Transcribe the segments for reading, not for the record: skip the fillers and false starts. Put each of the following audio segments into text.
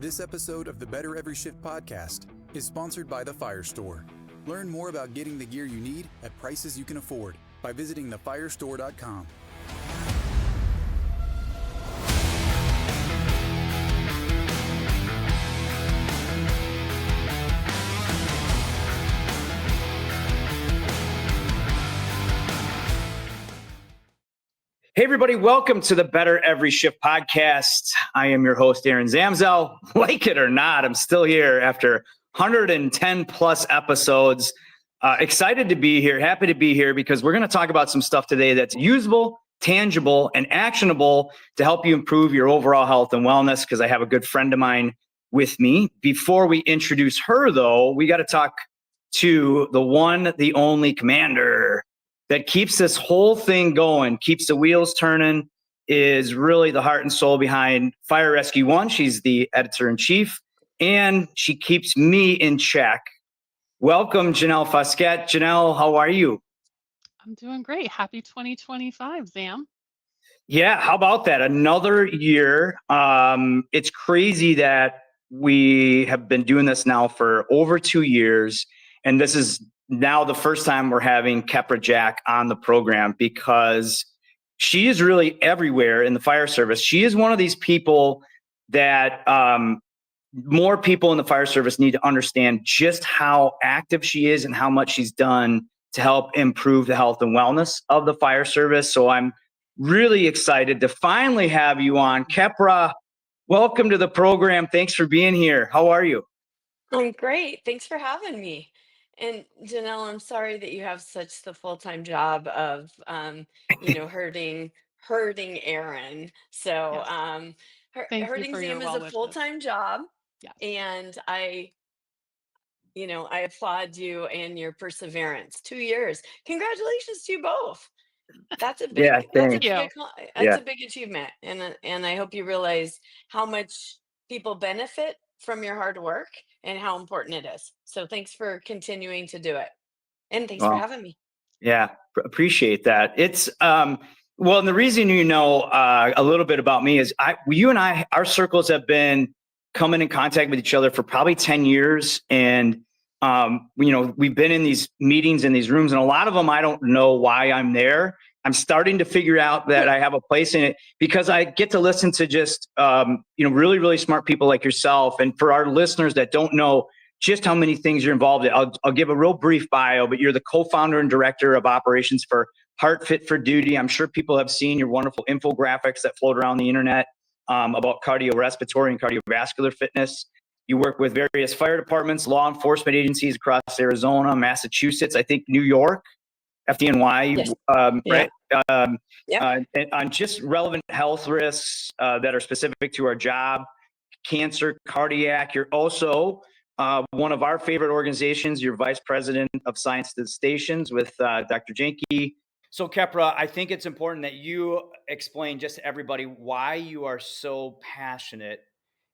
This episode of the Better Every Shift podcast is sponsored by the Fire Store. Learn more about getting the gear you need at prices you can afford by visiting thefirestore.com. Hey, everybody. Welcome to the Better Every Shift podcast. I am your host, Aaron Zamzow. Like it or not, I'm still here after 110 plus episodes. Excited to be here. Happy to be here because we're going to talk about some stuff today that's usable, tangible, and actionable to help you improve your overall health and wellness, because I have a good friend of mine with me. Before we introduce her, though, we got to talk to the one, the only commander that keeps this whole thing going, keeps the wheels turning, is really the heart and soul behind Fire Rescue One. She's the editor-in-chief, and she keeps me in check. Welcome, Janelle Fosquet. Janelle, how are you? I'm doing great. Happy 2025, Zam. Yeah, how about that? Another year. It's crazy that we have been doing this now for over 2 years, and this is now the first time we're having Kepra Jack on the program because she is really everywhere in the fire service. She is one of these people that more people in the fire service need to understand just how active she is and how much she's done to help improve the health and wellness of the fire service. So I'm really excited to finally have you on. Kepra, welcome to the program. Thanks for being here. How are you? I'm great. Thanks for having me. And Janelle, I'm sorry that you have such the full-time job of herding Aaron. So Yes. Thank you herding for your Sam is well a wishes. full-time job, Yes. and I applaud you and your perseverance. 2 years. Congratulations to you both. That's a Yeah, thanks. You. that's a big achievement, and I hope you realize how much people benefit from your hard work and how important it is. So thanks for continuing to do it, and thanks for Well, having me. yeah, appreciate that. It's well, and the reason a little bit about me is you and I, our circles have been coming in contact with each other for probably 10 years, and we've been in these meetings in these rooms, and a lot of them I don't know why I'm there. I'm starting to figure out that I have a place in it because I get to listen to just really, really smart people like yourself. And for our listeners that don't know just how many things you're involved in, I'll give a real brief bio, but you're the co-founder and director of operations for HeartFit for Duty. I'm sure people have seen your wonderful infographics that float around the internet about cardiorespiratory and cardiovascular fitness. You work with various fire departments, law enforcement agencies across Arizona, Massachusetts, I think New York, FDNY, Yes. right? Yeah. On just relevant health risks that are specific to our job, cancer, cardiac. You're also one of our favorite organizations. You're vice president of science to the stations with Dr. Jenke. So Kepra, I think it's important that you explain just to everybody why you are so passionate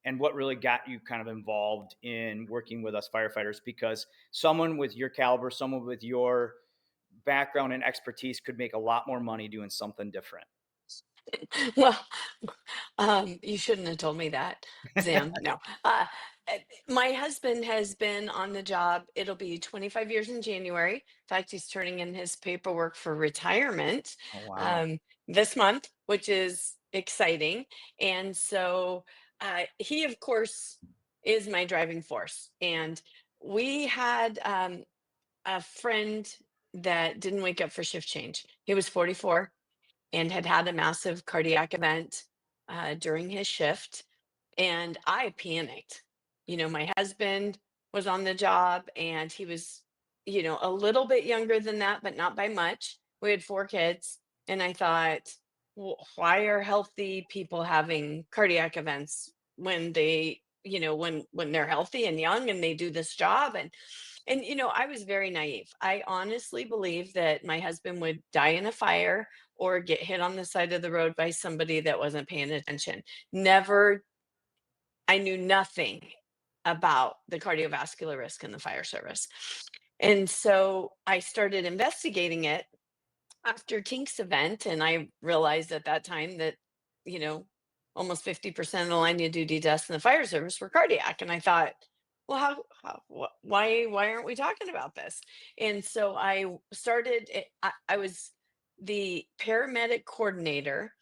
and what really got you kind of involved in working with us firefighters, because someone with your caliber, someone with your background and expertise could make a lot more money doing something different. Well, you shouldn't have told me that, Sam. No. Uh, my husband has been on the job. It'll be 25 years in January. In fact, he's turning in his paperwork for retirement Oh, wow. this month, which is exciting. And so he, of course, is my driving force. And we had a friend that didn't wake up for shift change. He was 44 and had had a massive cardiac event during his shift. And I panicked. My husband was on the job and he was, a little bit younger than that, but not by much. We had 4 kids. And I thought, well, why are healthy people having cardiac events when they, when they're healthy and young and they do this job? And I was very naive. I honestly believe that my husband would die in a fire or get hit on the side of the road by somebody that wasn't paying attention. Never, I knew nothing about the cardiovascular risk in the fire service. And so I started investigating it after Tink's event. And I realized at that time that, you know, almost 50% of the line of duty deaths in the fire service were cardiac. And I thought, well, why aren't we talking about this? And so I started, I was the paramedic coordinator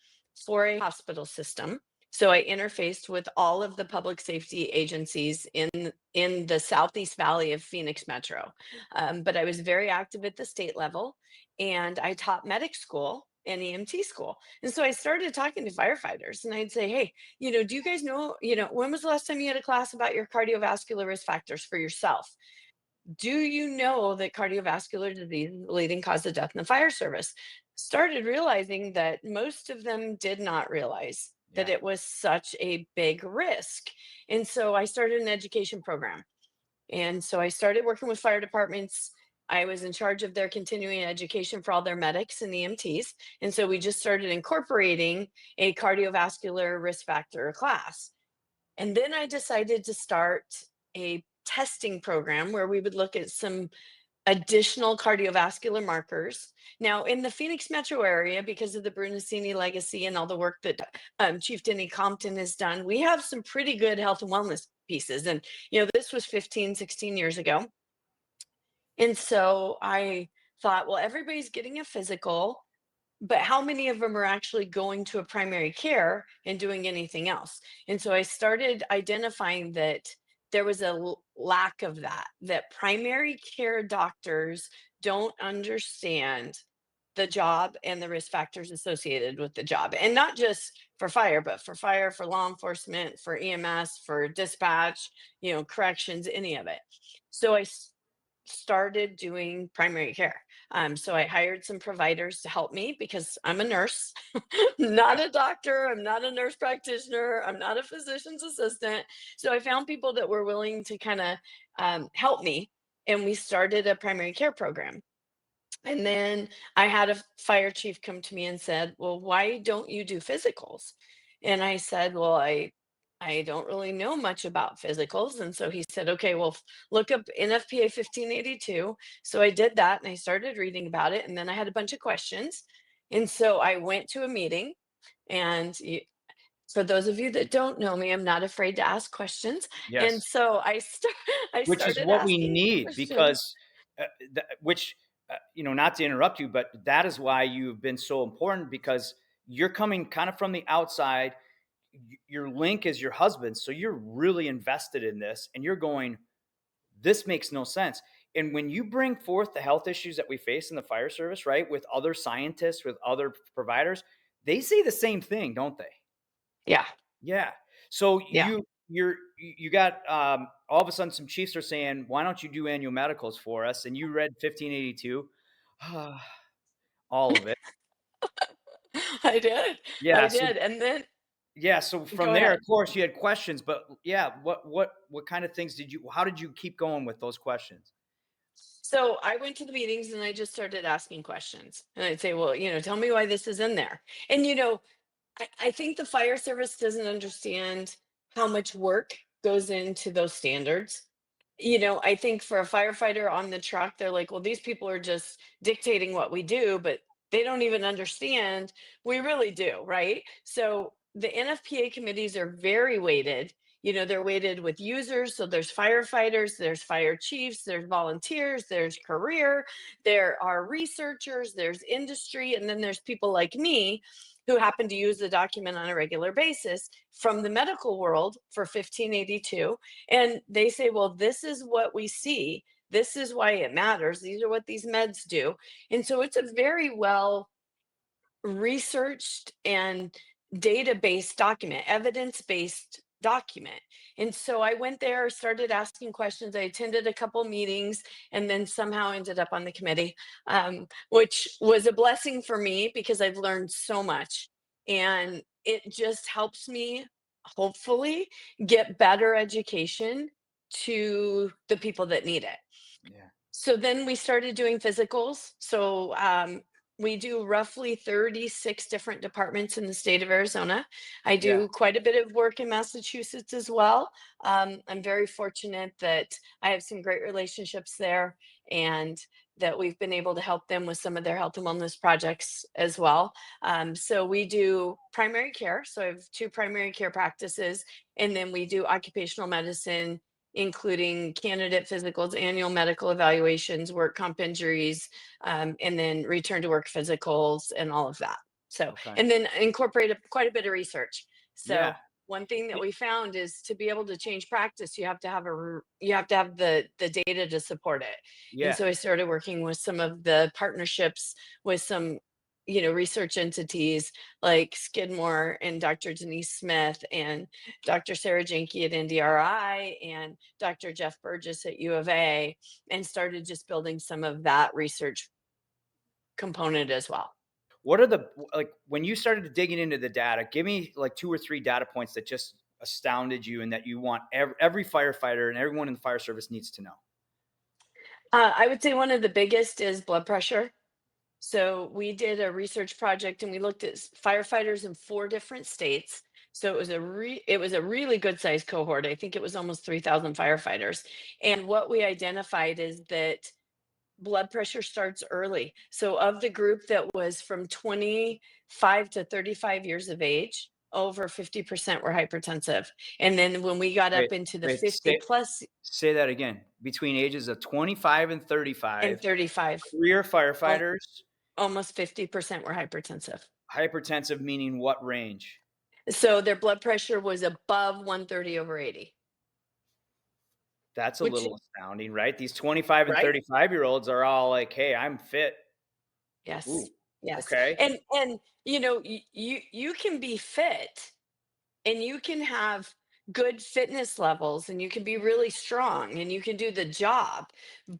for a hospital system. So I interfaced with all of the public safety agencies in the Southeast Valley of Phoenix Metro. But I was very active at the state level, and I taught medic school and EMT school. And so I started talking to firefighters, and I'd say, hey, do you guys know, when was the last time you had a class about your cardiovascular risk factors for yourself? Do you know that cardiovascular disease is the leading cause of death in the fire service? Started realizing that most of them did not realize that Yeah. it was such a big risk. And so I started an education program. And so I started working with fire departments. I was in charge of their continuing education for all their medics and EMTs. And so we just started incorporating a cardiovascular risk factor class. And then I decided to start a testing program where we would look at some additional cardiovascular markers. Now, in the Phoenix metro area, because of the Brunacini legacy and all the work that Chief Denny Compton has done, we have some pretty good health and wellness pieces. And, this was 15, 16 years ago. And so I thought, well, everybody's getting a physical, but how many of them are actually going to a primary care and doing anything else? And so I started identifying that there was a lack of that primary care doctors don't understand the job and the risk factors associated with the job. And not just for fire, but for fire, for law enforcement, for EMS, for dispatch, corrections, any of it. So I started doing primary care. So I hired some providers to help me because I'm a nurse, not a doctor. I'm not a nurse practitioner. I'm not a physician's assistant. So I found people that were willing to kind of help me. And we started a primary care program. And then I had a fire chief come to me and said, well, why don't you do physicals? And I said, well, I don't really know much about physicals. And so he said, okay, well, look up NFPA 1582. So I did that and I started reading about it. And then I had a bunch of questions. And so I went to a meeting. And for those of you that don't know me, I'm not afraid to ask questions. And Yes. so I Which is started what we asking need questions. because, which, not to interrupt you, but that is why you've been so important because you're coming kind of from the outside. Your link is your husband. So you're really invested in this and you're going, this makes no sense. And when you bring forth the health issues that we face in the fire service, right, with other scientists, with other providers, they say the same thing, don't they? Yeah. Yeah. So Yeah. you got all of a sudden some chiefs are saying, why don't you do annual medicals for us? And you read 1582, all of it. I did. I Yeah. So did. And then yeah. So go from there, of ahead. course, you had questions, but yeah, what kind of things how did you keep going with those questions? So I went to the meetings and I just started asking questions. And I'd say, well, tell me why this is in there. And I think the fire service doesn't understand how much work goes into those standards. I think for a firefighter on the truck, they're like, well, these people are just dictating what we do, but they don't even understand we really do, right? So the NFPA committees are very weighted. They're weighted with users. So there's firefighters, there's fire chiefs, there's volunteers, there's career, there are researchers, there's industry, and then there's people like me who happen to use the document on a regular basis from the medical world for 1582. And they say, well, this is what we see. This is why it matters. These are what these meds do. And so it's a very well researched and data-based document, evidence-based document. And so I went there, started asking questions. I attended a couple meetings and then somehow ended up on the committee, which was a blessing for me because I've learned so much. And it just helps me, hopefully, get better education to the people that need it. Yeah. So then we started doing physicals. So we do roughly 36 different departments in the state of Arizona. I Yeah. do quite a bit of work in Massachusetts as well. I'm very fortunate that I have some great relationships there. And that we've been able to help them with some of their health and wellness projects as well. So we do primary care. So I have 2 primary care practices, and then we do occupational medicine, including candidate physicals, annual medical evaluations, work comp injuries, and then return to work physicals and all of that. So, Okay. and then incorporate quite a bit of research. Yeah. So one thing that Y- we found is to be able to change practice, you have to have you have to have the data to support it. And Yeah. so I started working with some of the partnerships with some, research entities like Skidmore and Dr. Denise Smith and Dr. Sarah Jenke at NDRI and Dr. Jeff Burgess at U of A, and started just building some of that research component as well. What are the, like, when you started digging into the data, give me like 2 or 3 data points that just astounded you and that you want every firefighter and everyone in the fire service needs to know. I would say one of the biggest is blood pressure. So we did a research project and we looked at firefighters in 4 different states. So it was a really good sized cohort. I think it was almost 3,000 firefighters. And what we identified is that blood pressure starts early. So of the group that was from 25 to 35 years of age, over 50% were hypertensive. And then when we got Wait, up into the wait, 50 plus say that again. Between ages of 25 and and 35, 35, career al- firefighters, almost 50% were hypertensive. hypertensive meaning what range? So their blood pressure was above 130 over 80, That's a which, little astounding, right? These 25 and right? 35-year-olds are all like, "Hey, I'm fit." Yes. Ooh, Yes. okay. And you can be fit and you can have good fitness levels and you can be really strong and you can do the job.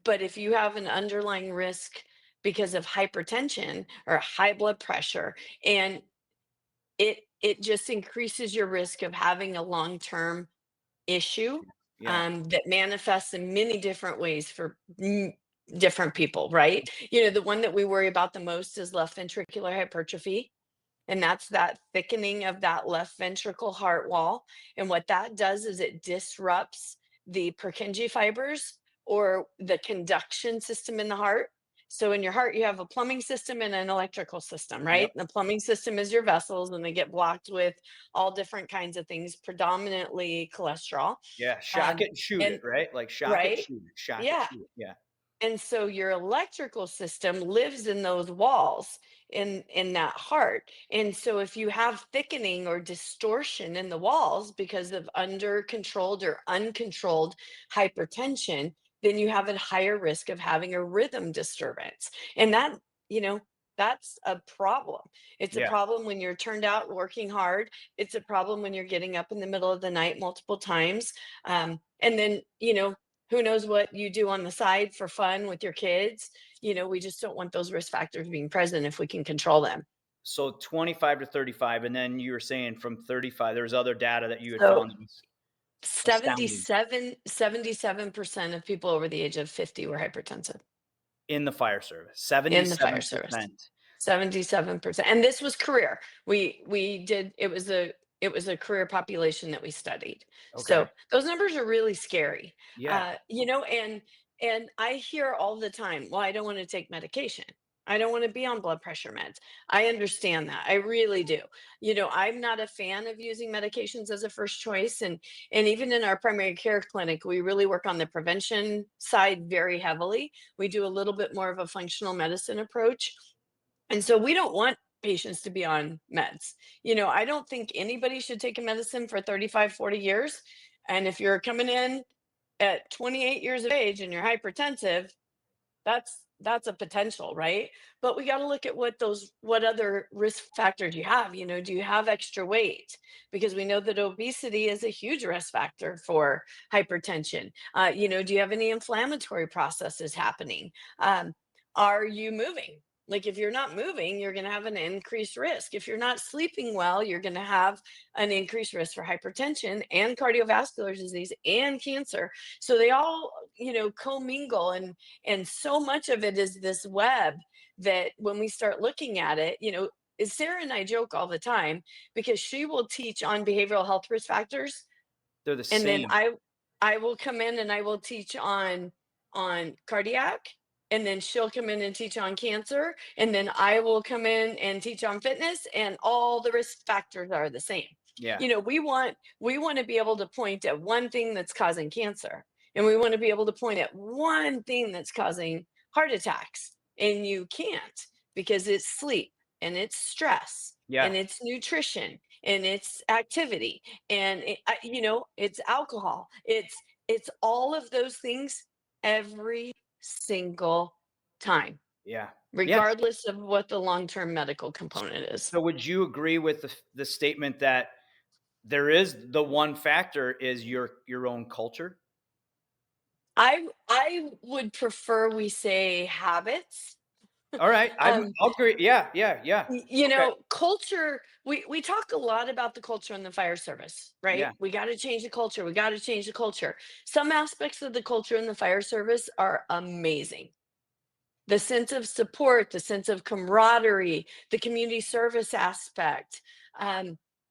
But if you have an underlying risk because of hypertension or high blood pressure, and it just increases your risk of having a long-term issue, Yeah. that manifests in many different ways for different people, right? The one that we worry about the most is left ventricular hypertrophy, and that's that thickening of that left ventricle heart wall. And what that does is it disrupts the Purkinje fibers or the conduction system in the heart. So in your heart, you have a plumbing system and an electrical system, Yep. right? And the plumbing system is your vessels, and they get blocked with all different kinds of things, predominantly cholesterol. Yeah, shock Um, it and shoot and it, right? Like shock it, right, shoot it, shock it, yeah. shoot it. Yeah. And so your electrical system lives in those walls in that heart. And so if you have thickening or distortion in the walls because of under controlled or uncontrolled hypertension, then you have a higher risk of having a rhythm disturbance. And you know, that's a problem. It's a Yeah. problem when you're turned out working hard. It's a problem when you're getting up in the middle of the night multiple times. And then, who knows what you do on the side for fun with your kids. We just don't want those risk factors being present if we can control them. So 25 to 35, and then you were saying from 35, there was other data that you had So found that was astounding 77% of people over the age of 50 were hypertensive in the fire service. in the fire service. 77%. 77%. And this was career. We did it was a career population that we studied. Okay. So those numbers are really scary. Yeah. And I hear all the time, well, I don't want to take medication. I don't want to be on blood pressure meds. I understand that. I really do. I'm not a fan of using medications as a first choice. And even in our primary care clinic, we really work on the prevention side very heavily. We do a little bit more of a functional medicine approach, and so we don't want patients to be on meds. I don't think anybody should take a medicine for 35, 40 years. And if you're coming in at 28 years of age and you're hypertensive, that's a potential, right? But we got to look at what other risk factors you have. Do you have extra weight? Because we know that obesity is a huge risk factor for hypertension. Do you have any inflammatory processes happening? Are you moving? Like, if you're not moving, you're going to have an increased risk. If you're not sleeping well, you're going to have an increased risk for hypertension and cardiovascular disease and cancer. So they all, commingle, and so much of it is this web that when we start looking at it, is Sarah and I joke all the time because she will teach on behavioral health risk factors, They're the and then same. I will come in and I will teach on cardiac and then she'll come in and teach on cancer, and then I will come in and teach on fitness, and all the risk factors are the same. Yeah. You know, we want to be able to point at one thing that's causing cancer, and we want to be able to point at one thing that's causing heart attacks, and you can't, because it's sleep, and it's stress, Yeah. and it's nutrition, and it's activity, and it's alcohol, it's all of those things every single time, Yeah. Yeah. regardless of what the long-term medical component is. So would you agree with the statement that there is the one factor is your own culture? I would prefer we say habits. All right. Um, I'll agree. Yeah. Yeah. Yeah. Okay. culture, we talk a lot about the culture in the fire service, right? Yeah. We got to change the culture. We got to change the culture. Some aspects of the culture in the fire service are amazing. The sense of support, the sense of camaraderie, the community service aspect.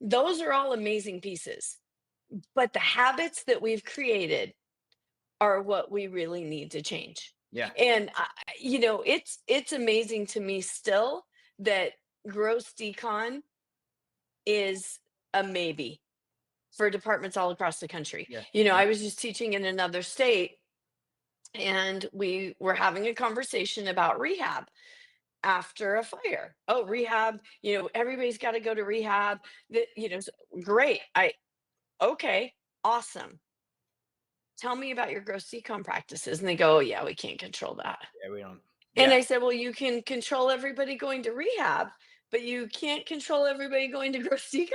Those are all amazing pieces. But the habits that we've created are what we really need to change. Yeah. And it's amazing to me still that gross decon is a maybe for departments all across the country. Yeah. I Yeah. was just teaching in another state, and we were having a conversation about rehab after a fire. Oh, rehab, everybody's got to go to rehab. Great. Okay, awesome. Tell me about your gross decon practices. And they go, oh, yeah, we can't control that. Yeah. We don't. And Yeah. I said, well, you can control everybody going to rehab, but you can't control everybody going to gross decon.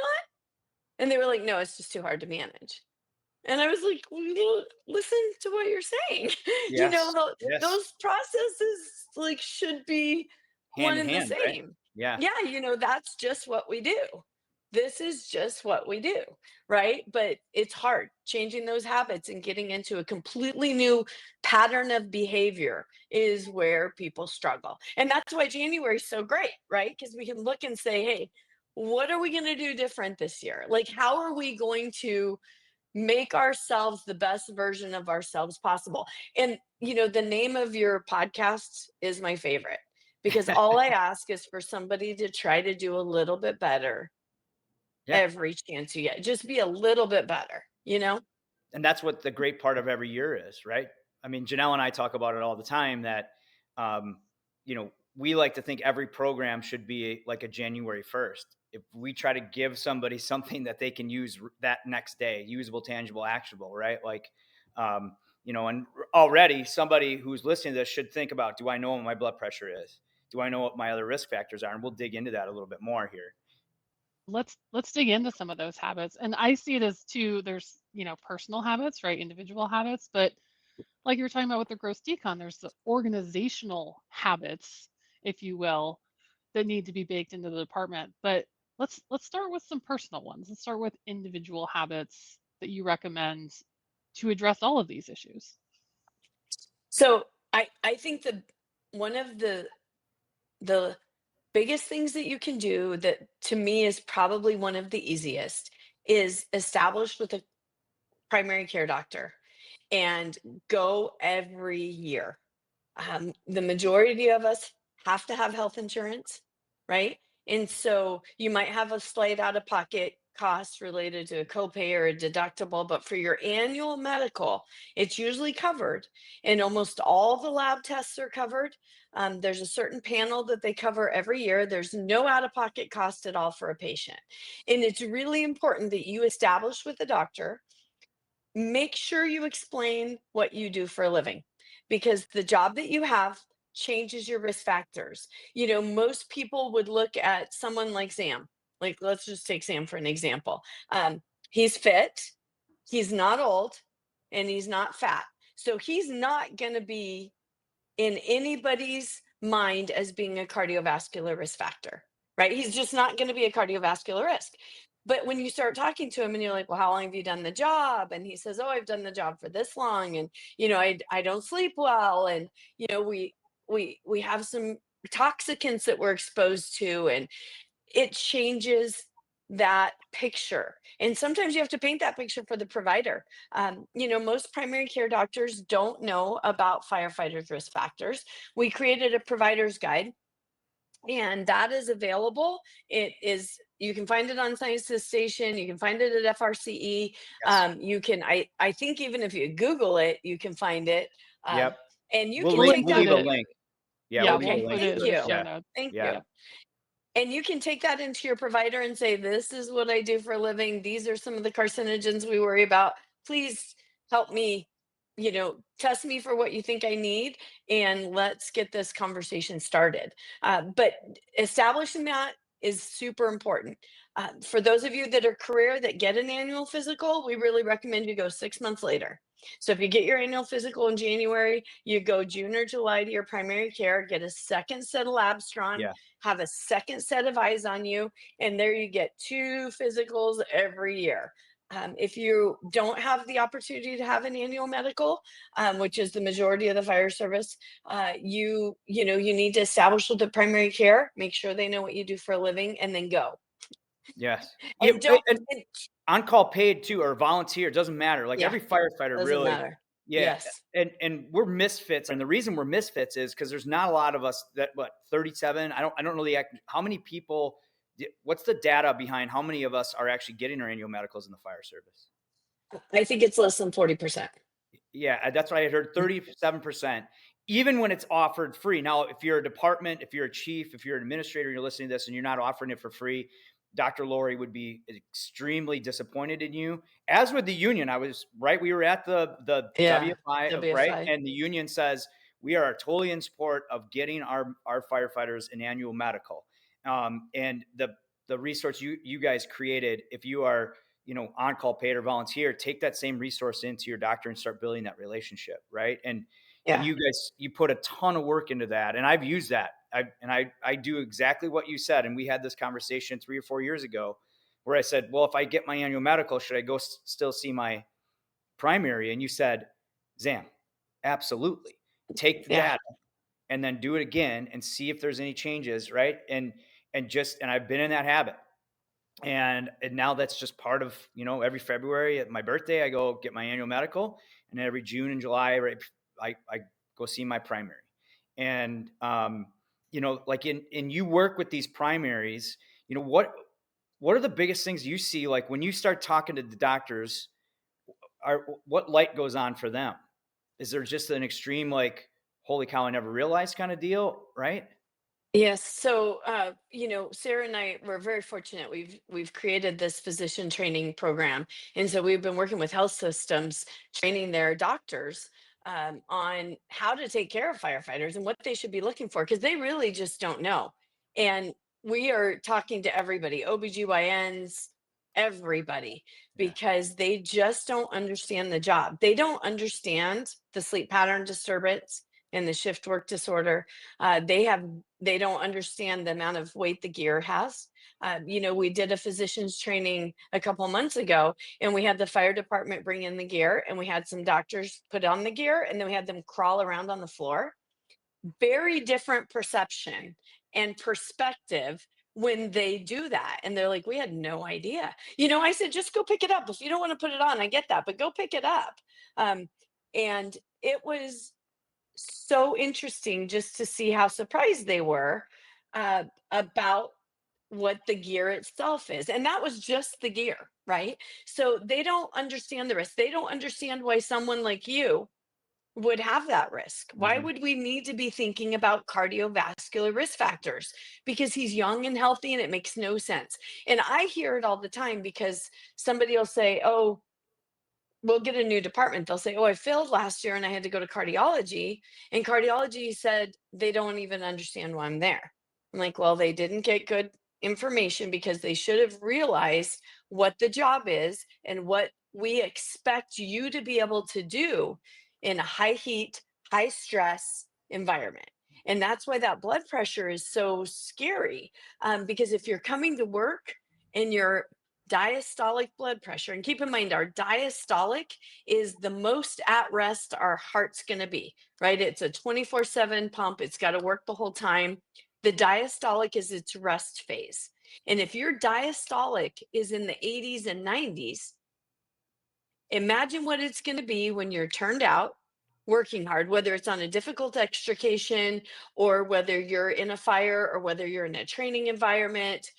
And they were like, no, it's just too hard to manage. And I was like, well, listen to what you're saying. Yes. Yes. Those processes like should be Hand one in and the hand, right? same. Yeah. Yeah, that's just what we do. This is just what we do, right? But it's hard changing those habits and getting into a completely new pattern of behavior is where people struggle. And that's why January is so great, right? Because we can look and say, hey, what are we going to do different this year? Like, how are we going to make ourselves the best version of ourselves possible? And the name of your podcast is my favorite, because all I ask is for somebody to try to do a little bit better Yeah. every chance you get. Just be a little bit better. And that's what the great part of every year is, right? I mean, Janelle and I talk about it all the time that, um, we like to think every program should be like a January 1st. If we try to give somebody something that they can use that next day, usable, tangible, actionable, right? Like, and already somebody who's listening to this should think about, do I know what my blood pressure is? Do I know what my other risk factors are? And we'll dig into that a little bit more here. Let's dig into some of those habits. And I see it as two, there's, personal habits, right? Individual habits, but like you were talking about with the gross decon, there's the organizational habits, if you will, that need to be baked into the department. But let's start with some personal ones. Let's start with individual habits that you recommend to address all of these issues. So I think that one of the biggest things that you can do, that to me is probably one of the easiest, is establish with a primary care doctor and go every year. The majority of us have to have health insurance, right? And so you might have a slight out of pocket cost related to a copay or a deductible, but for your annual medical, it's usually covered. And almost all the lab tests are covered. There's a certain panel that they cover every year. There's no out of pocket cost at all for a patient. And it's really important that you establish with the doctor. Make sure you explain what you do for a living, because the job that you have changes your risk factors. Most people would look at someone like Sam. Like, let's just take Sam for an example. He's fit, he's not old, and he's not fat. So he's not going to be in anybody's mind as being a cardiovascular risk factor, right? He's just not going to be a cardiovascular risk. But when you start talking to him and you're like, well, how long have you done the job? And he says, oh, I've done the job for this long. And, I don't sleep well. And, we have some toxicants that we're exposed to, and it changes that picture. And sometimes you have to paint that picture for the provider. Most primary care doctors don't know about firefighters' risk factors. We created a provider's guide, and that is available. You can find it on Science Station. You can find it at FRCE. Yes. You can, I think even if you Google it, you can find it. Yep. And you We'll can We'll link, take we'll that. include leave a it. link. Yeah, Yeah, we'll we'll leave a Okay, link. include it thank in the you. show Yeah. notes. Thank Yeah. you. And you can take that into your provider and say, this is what I do for a living. These are some of the carcinogens we worry about. Please help me, test me for what you think I need, and let's get this conversation started. But establishing that is super important. For those of you that are career that get an annual physical, we really recommend you go 6 months later. So if you get your annual physical in January, you go June or July to your primary care, get a second set of labs drawn, Yeah. have a second set of eyes on you, and there you get 2 physicals every year. If you don't have the opportunity to have an annual medical, which is the majority of the fire service, you need to establish with the primary care, make sure they know what you do for a living, and then go. Yes. Yeah. And don't. And on-call paid too, or volunteer, doesn't matter. Like Yeah, every firefighter doesn't really, matter. yeah. Yes. And we're misfits. And the reason we're misfits is because there's not a lot of us that, 37. I don't know how many people, what's the data behind how many of us are actually getting our annual medicals in the fire service? I think it's less than 40%. Yeah, that's what I had heard, 37%, even when it's offered free. Now, if you're a department, if you're a chief, if you're an administrator, you're listening to this and you're not offering it for free, Dr. Lori would be extremely disappointed in you, as with the union. I was right. We were at the Yeah, WFI, right? WFI. And the union says we are totally in support of getting our firefighters an annual medical. And the resource you guys created, if you are on-call paid or volunteer, take that same resource into your doctor and start building that relationship. Right. And Yeah. you guys, you put a ton of work into that. And I've used that. I do exactly what you said. And we had this conversation 3 or 4 years ago where I said, well, if I get my annual medical, should I go still see my primary? And you said, Zam, absolutely. Take the data and then do it again and see if there's any changes. Right. And I've been in that habit. And now that's just part of, every February at my birthday, I go get my annual medical. And every June and July, right, I go see my primary. And, like in you work with these primaries, what are the biggest things you see? Like when you start talking to the doctors, what light goes on for them? Is there just an extreme, like, holy cow, I never realized kind of deal? Right. Yes. So, Sarah and I were very fortunate. We've created this physician training program, and so we've been working with health systems, training their doctors on how to take care of firefighters and what they should be looking for, because they really just don't know. And we are talking to everybody, OBGYNs, everybody, Yeah. because they just don't understand the job. They don't understand the sleep pattern disturbance and the shift work disorder. They don't understand the amount of weight the gear has. We did a physician's training a couple months ago, and we had the fire department bring in the gear, and we had some doctors put on the gear, and then we had them crawl around on the floor. Very different perception and perspective when they do that. And they're like, we had no idea. I said, just go pick it up. If you don't want to put it on, I get that, but go pick it up. And it was so interesting just to see how surprised they were about what the gear itself is. And that was just the gear, right? So they don't understand the risk. They don't understand why someone like you would have that risk. Why Mm-hmm. would we need to be thinking about cardiovascular risk factors? Because he's young and healthy, and it makes no sense. And I hear it all the time because somebody will say, oh, we'll get a new department. They'll say, oh, I failed last year and I had to go to cardiology. And cardiology said they don't even understand why I'm there. I'm like, well, they didn't get good information because they should have realized what the job is and what we expect you to be able to do in a high heat, high stress environment. And that's why that blood pressure is so scary. Because if you're coming to work and you're diastolic blood pressure, and keep in mind our diastolic is the most at rest our heart's going to be, right? It's a 24/7 pump. It's got to work the whole time. The diastolic is its rest phase. And if your diastolic is in the 80s and 90s, imagine what it's going to be when you're turned out working hard, whether it's on a difficult extrication or whether you're in a fire or whether you're in a training environment.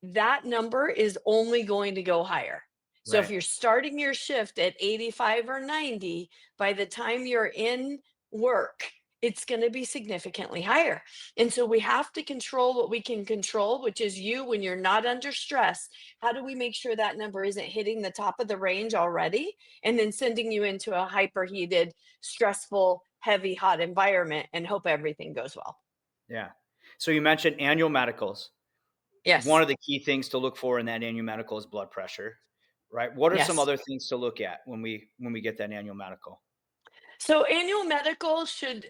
That number is only going to go higher. So if Right. you're starting your shift at 85 or 90, by the time you're in work, it's going to be significantly higher. And so we have to control what we can control, which is you when you're not under stress. How do we make sure that number isn't hitting the top of the range already and then sending you into a hyperheated, stressful, heavy, hot environment and hope everything goes well? Yeah. So you mentioned annual medicals. One Yes. of the key things to look for in that annual medical is blood pressure, right? What are some Yes. other things to look at when we get that annual medical? So annual medical should,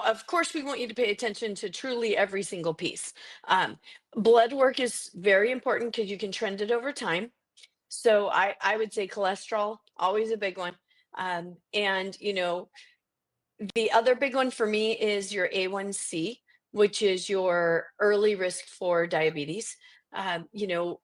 of course, we want you to pay attention to truly every single piece. Um, Blood work is very important because you can trend it over time. So I would say cholesterol, always a big one. And the other big one for me is your A1C, which is your early risk for diabetes.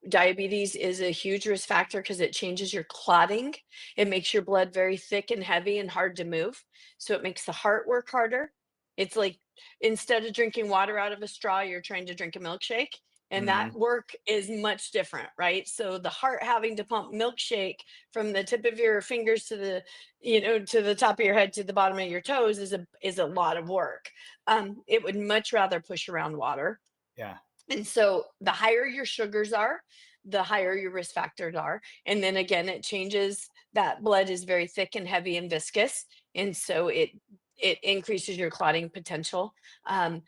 Diabetes is a huge risk factor because it changes your clotting. It makes your blood very thick and heavy and hard to move. So it makes the heart work harder. It's like instead of drinking water out of a straw, you're trying to drink a milkshake. And that Mhm. work is much different, right? So the heart having to pump milkshake from the tip of your fingers to the top of your head to the bottom of your toes is a lot of work. It would much rather push around water. Yeah. And so the higher your sugars are, the higher your risk factors are. And then again, it changes that blood is very thick and heavy and viscous. And so it increases your clotting potential. Um,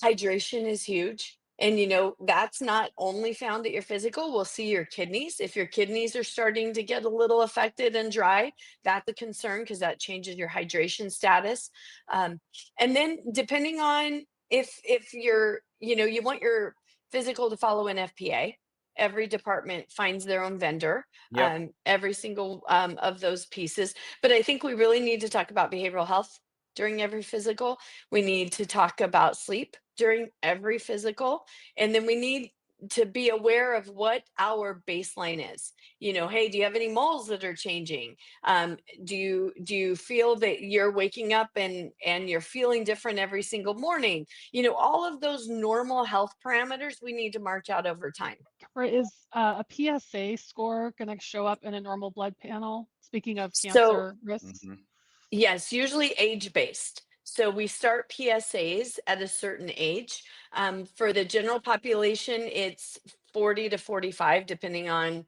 Hydration is huge. And that's not only found at your physical. We'll see your kidneys. If your kidneys are starting to get a little affected and dry, that's a concern because that changes your hydration status. Um, and then depending on if you want your physical to follow an FPA. Every department finds their own vendor, Yep. every single of those pieces. But I think we really need to talk about behavioral health during every physical. We need to talk about sleep during every physical. And then we need to be aware of what our baseline is. Hey, do you have any moles that are changing? Do you feel that you're waking up and you're feeling different every single morning? All of those normal health parameters we need to march out over time. Is a PSA score going to show up in a normal blood panel? Speaking of So cancer risks. Mhm. yes, usually age based. So we start PSAs at a certain age. For the general population, it's 40 to 45, depending on,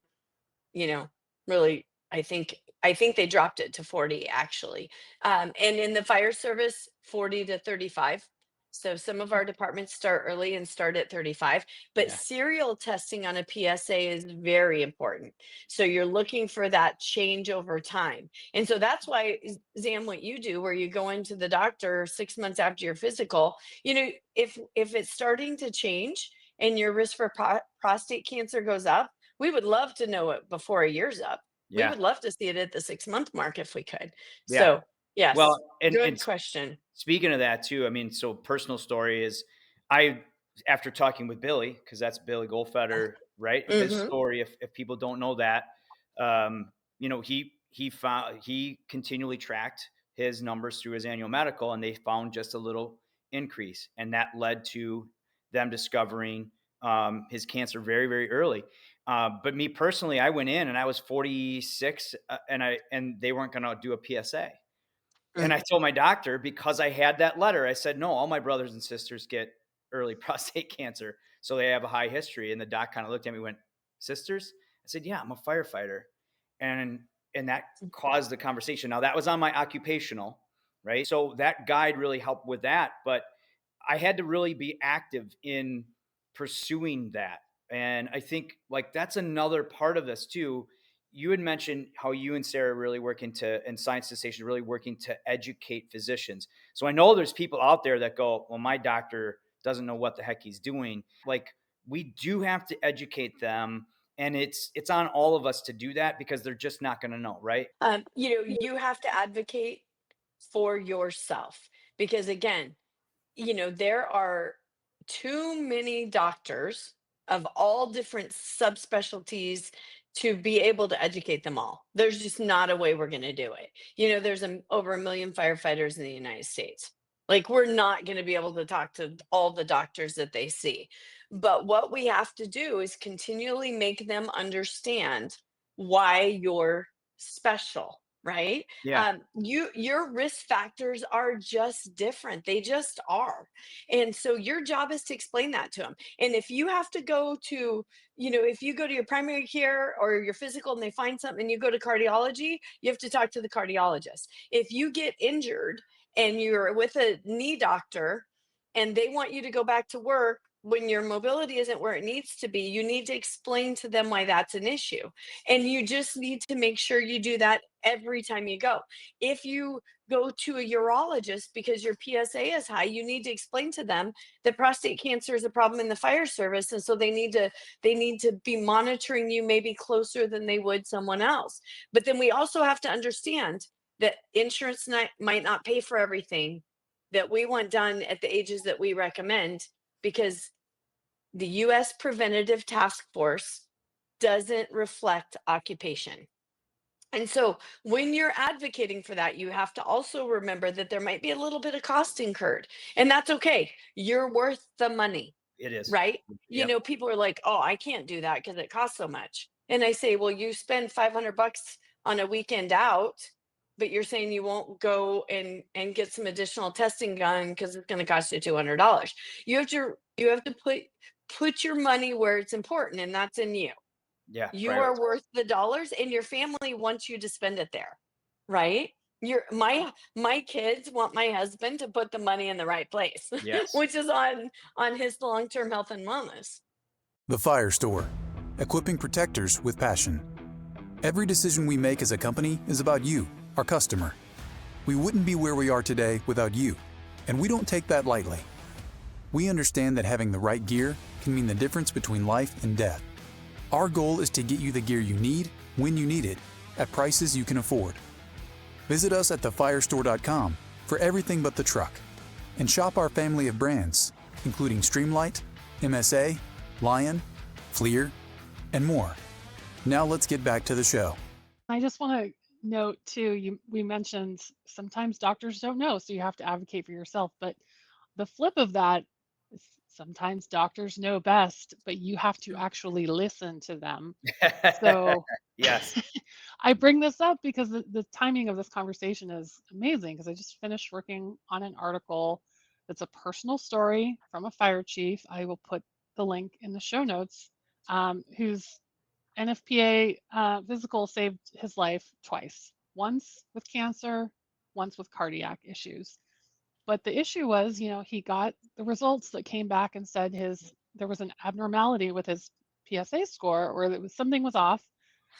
you know, really, I think they dropped it to 40 actually. And in the fire service, 40 to 35. So some of our departments start early and start at 35, but Yeah. serial testing on a PSA is very important. So you're looking for that change over time. And so that's why Zam, what you do, where you go into the doctor 6 months after your physical, if it's starting to change and your risk for prostate cancer goes up, we would love to know it before a year's up. We Yeah. would love to see it at the 6-month mark if we could. Yeah. So, yes, Well, and good question. speaking of that too, I mean, so personal story is I after talking with Billy, because that's Billy Goldfeder, right? His Mhm. story, if people don't know that, um, he continually tracked his numbers through his annual medical, and they found just a little increase, and that led to them discovering his cancer very, very early. But me personally, I went in and I was 46, and they weren't going to do a PSA. And Mm. I told my doctor, because I had that letter, I said, no, all my brothers and sisters get early prostate cancer. So they have a high history. And the doc kind of looked at me and went, sisters? I said, yeah, I'm a firefighter. And and that caused the conversation. Now that was on my occupational, right? So that guide really helped with that. But I had to really be active in pursuing that. And I think like that's another part of this too. You had mentioned how you and Sarah really working to, and Science to Station really working to educate physicians. So I know there's people out there that go, well, my doctor doesn't know what the heck he's doing. Like we do have to educate them, and it's on all of us to do that because they're just not going to know, right? You have to advocate for yourself because again, there are too many doctors of all different subspecialties to be able to educate them all. There's just not a way we're going to do it. There's over 1 million firefighters in the United States. Like, we're not going to be able to talk to all the doctors that they see. But what we have to do is continually make them understand why you're special, right? Yeah. Your risk factors are just different. They just are. And so your job is to explain that to them. And if you have to go to, if you go to your primary care or your physical and they find something and you go to cardiology, you have to talk to the cardiologist. If you get injured and you're with a knee doctor and they want you to go back to work when your mobility isn't where it needs to be, you need to explain to them why that's an issue. And you just need to make sure you do that every time you go. If you go to a urologist because your PSA is high, you need to explain to them that prostate cancer is a problem in the fire service. And so they need to be monitoring you maybe closer than they would someone else. But then we also have to understand that insurance might not pay for everything that we want done at the ages that we recommend, because the US Preventative Task Force doesn't reflect occupation. And so when you're advocating for that, you have to also remember that there might be a little bit of cost incurred, and that's okay. You're worth the money, It is. right? Yep. People are like, "Oh, I can't do that because it costs so much." And I say, "Well, you spend $500 on a weekend out, but you're saying you won't go and get some additional testing done because it's going to cost you $200." You have to put your money where it's important, and that's in you. Yeah. You are worth the dollars, and your family wants you to spend it there, right? My kids want my husband to put the money in the right place, Yes. which is on his long-term health and wellness. The Fire Store, equipping protectors with passion. Every decision we make as a company is about you, our customer. We wouldn't be where we are today without you, and we don't take that lightly. We understand that having the right gear can mean the difference between life and death. Our goal is to get you the gear you need, when you need it, at prices you can afford. Visit us at thefirestore.com for everything but the truck, and shop our family of brands, including Streamlight, MSA, Lion, Fleer, and more. Now let's get back to the show. I just want to note too, we mentioned sometimes doctors don't know, so you have to advocate for yourself. But the flip of that is sometimes doctors know best, but you have to actually listen to them. So Yes. I bring this up because the timing of this conversation is amazing, because I just finished working on an article that's a personal story from a fire chief. I will put the link in the show notes, whose NFPA physical saved his life twice, once with cancer, once with cardiac issues. But the issue was, he got the results that came back and said there was an abnormality with his PSA score, or something was off,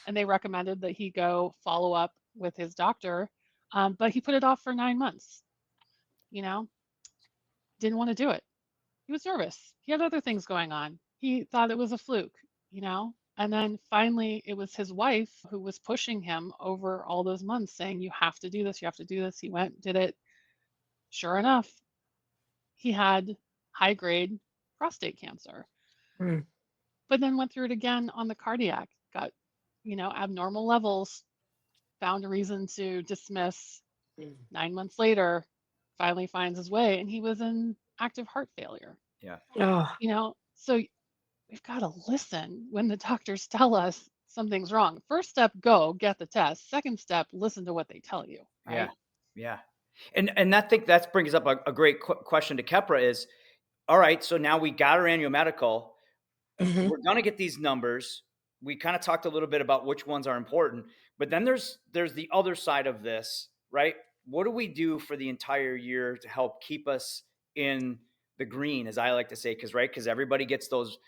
and they recommended that he go follow up with his doctor. But he put it off for 9 months. Didn't want to do it. He was nervous. He had other things going on. He thought it was a fluke, And then finally, it was his wife who was pushing him over all those months, saying, "You have to do this. You have to do this." He went, did it. Sure enough, he had high-grade prostate cancer. Mm. But then went through it again on the cardiac, got, abnormal levels, found a reason to dismiss. 9 months later, finally finds his way, and he was in active heart failure. Yeah. Oh, So we've got to listen when the doctors tell us something's wrong. First step, go get the test. Second step, listen to what they tell you. Right? Yeah. And I think that brings up a great question to Kepra is, all right, so now we got our annual medical. mhm. We're going to get these numbers. We kind of talked a little bit about which ones are important, but then there's the other side of this, right? What do we do for the entire year to help keep us in the green, as I like to say, because everybody gets those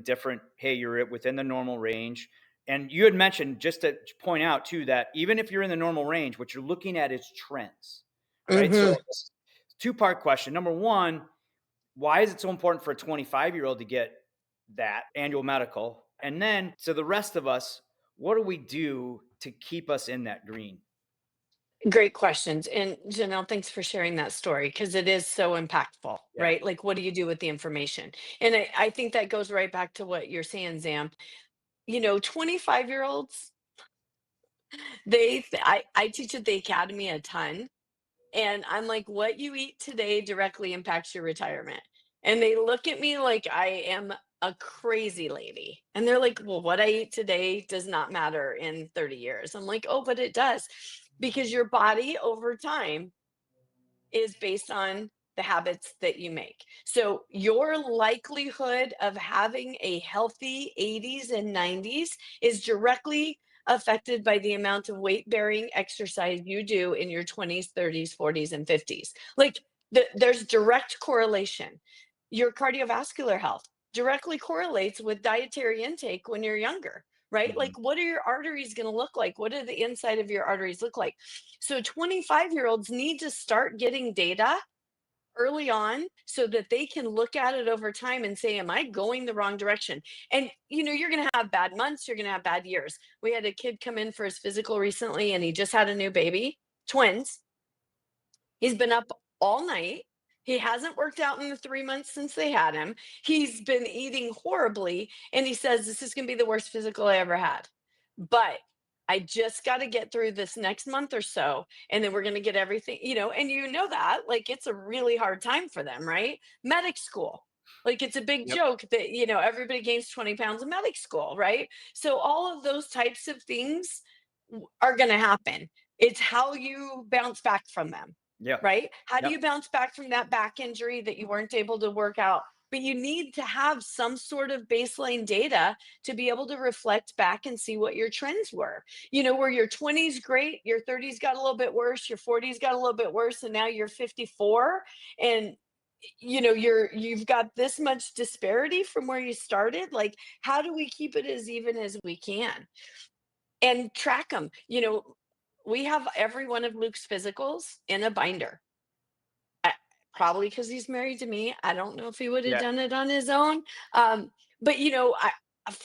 different, hey, you're within the normal range. And you had mentioned, just to point out too, that even if you're in the normal range, what you're looking at is trends, right? So two-part question. Number one, why is it so important for a 25-year-old to get that annual medical? And then to the rest of us, what do we do to keep us in that green? Great questions. And Janelle, thanks for sharing that story because it is so impactful, Yeah. right? Like, what do you do with the information? And I think that goes right back to what you're saying, Zam. 25-year-olds, I teach at the academy a ton. And I'm like, what you eat today directly impacts your retirement. And they look at me like I am a crazy lady. And they're like, well, what I eat today does not matter in 30 years. I'm like, oh, but it does. Because your body over time is based on the habits that you make. So your likelihood of having a healthy 80s and 90s is directly affected by the amount of weight bearing exercise you do in your 20s, 30s, 40s, and 50s. Like there's direct correlation. Your cardiovascular health directly correlates with dietary intake when you're younger, right? Mhm. Like, what are your arteries going to look like? What do the inside of your arteries look like? So 25-year-olds need to start getting data early on so that they can look at it over time and say, am I going the wrong direction? And you're going to have bad months, you're going to have bad years. We had a kid come in for his physical recently and he just had a new baby, twins. He's been up all night. He hasn't worked out in the 3 months since they had him. He's been eating horribly. And he says, this is going to be the worst physical I ever had. But I just got to get through this next month or so. And then we're going to get everything, and that, like, it's a really hard time for them, right? Medic school. Like, it's a big Yep. joke that, everybody gains 20 pounds in medic school, right? So all of those types of things are going to happen. It's how you bounce back from them, Yep. right? How do Yep. you bounce back from that back injury that you weren't able to work out? But you need to have some sort of baseline data to be able to reflect back and see what your trends were. Where your 20s great, your 30s got a little bit worse, your 40s got a little bit worse, and now you're 54 and you've got this much disparity from where you started. Like, how do we keep it as even as we can and track them? We have every one of Luke's physicals in a binder. I, probably because he's married to me. I don't know if he would have Yeah. done it on his own. But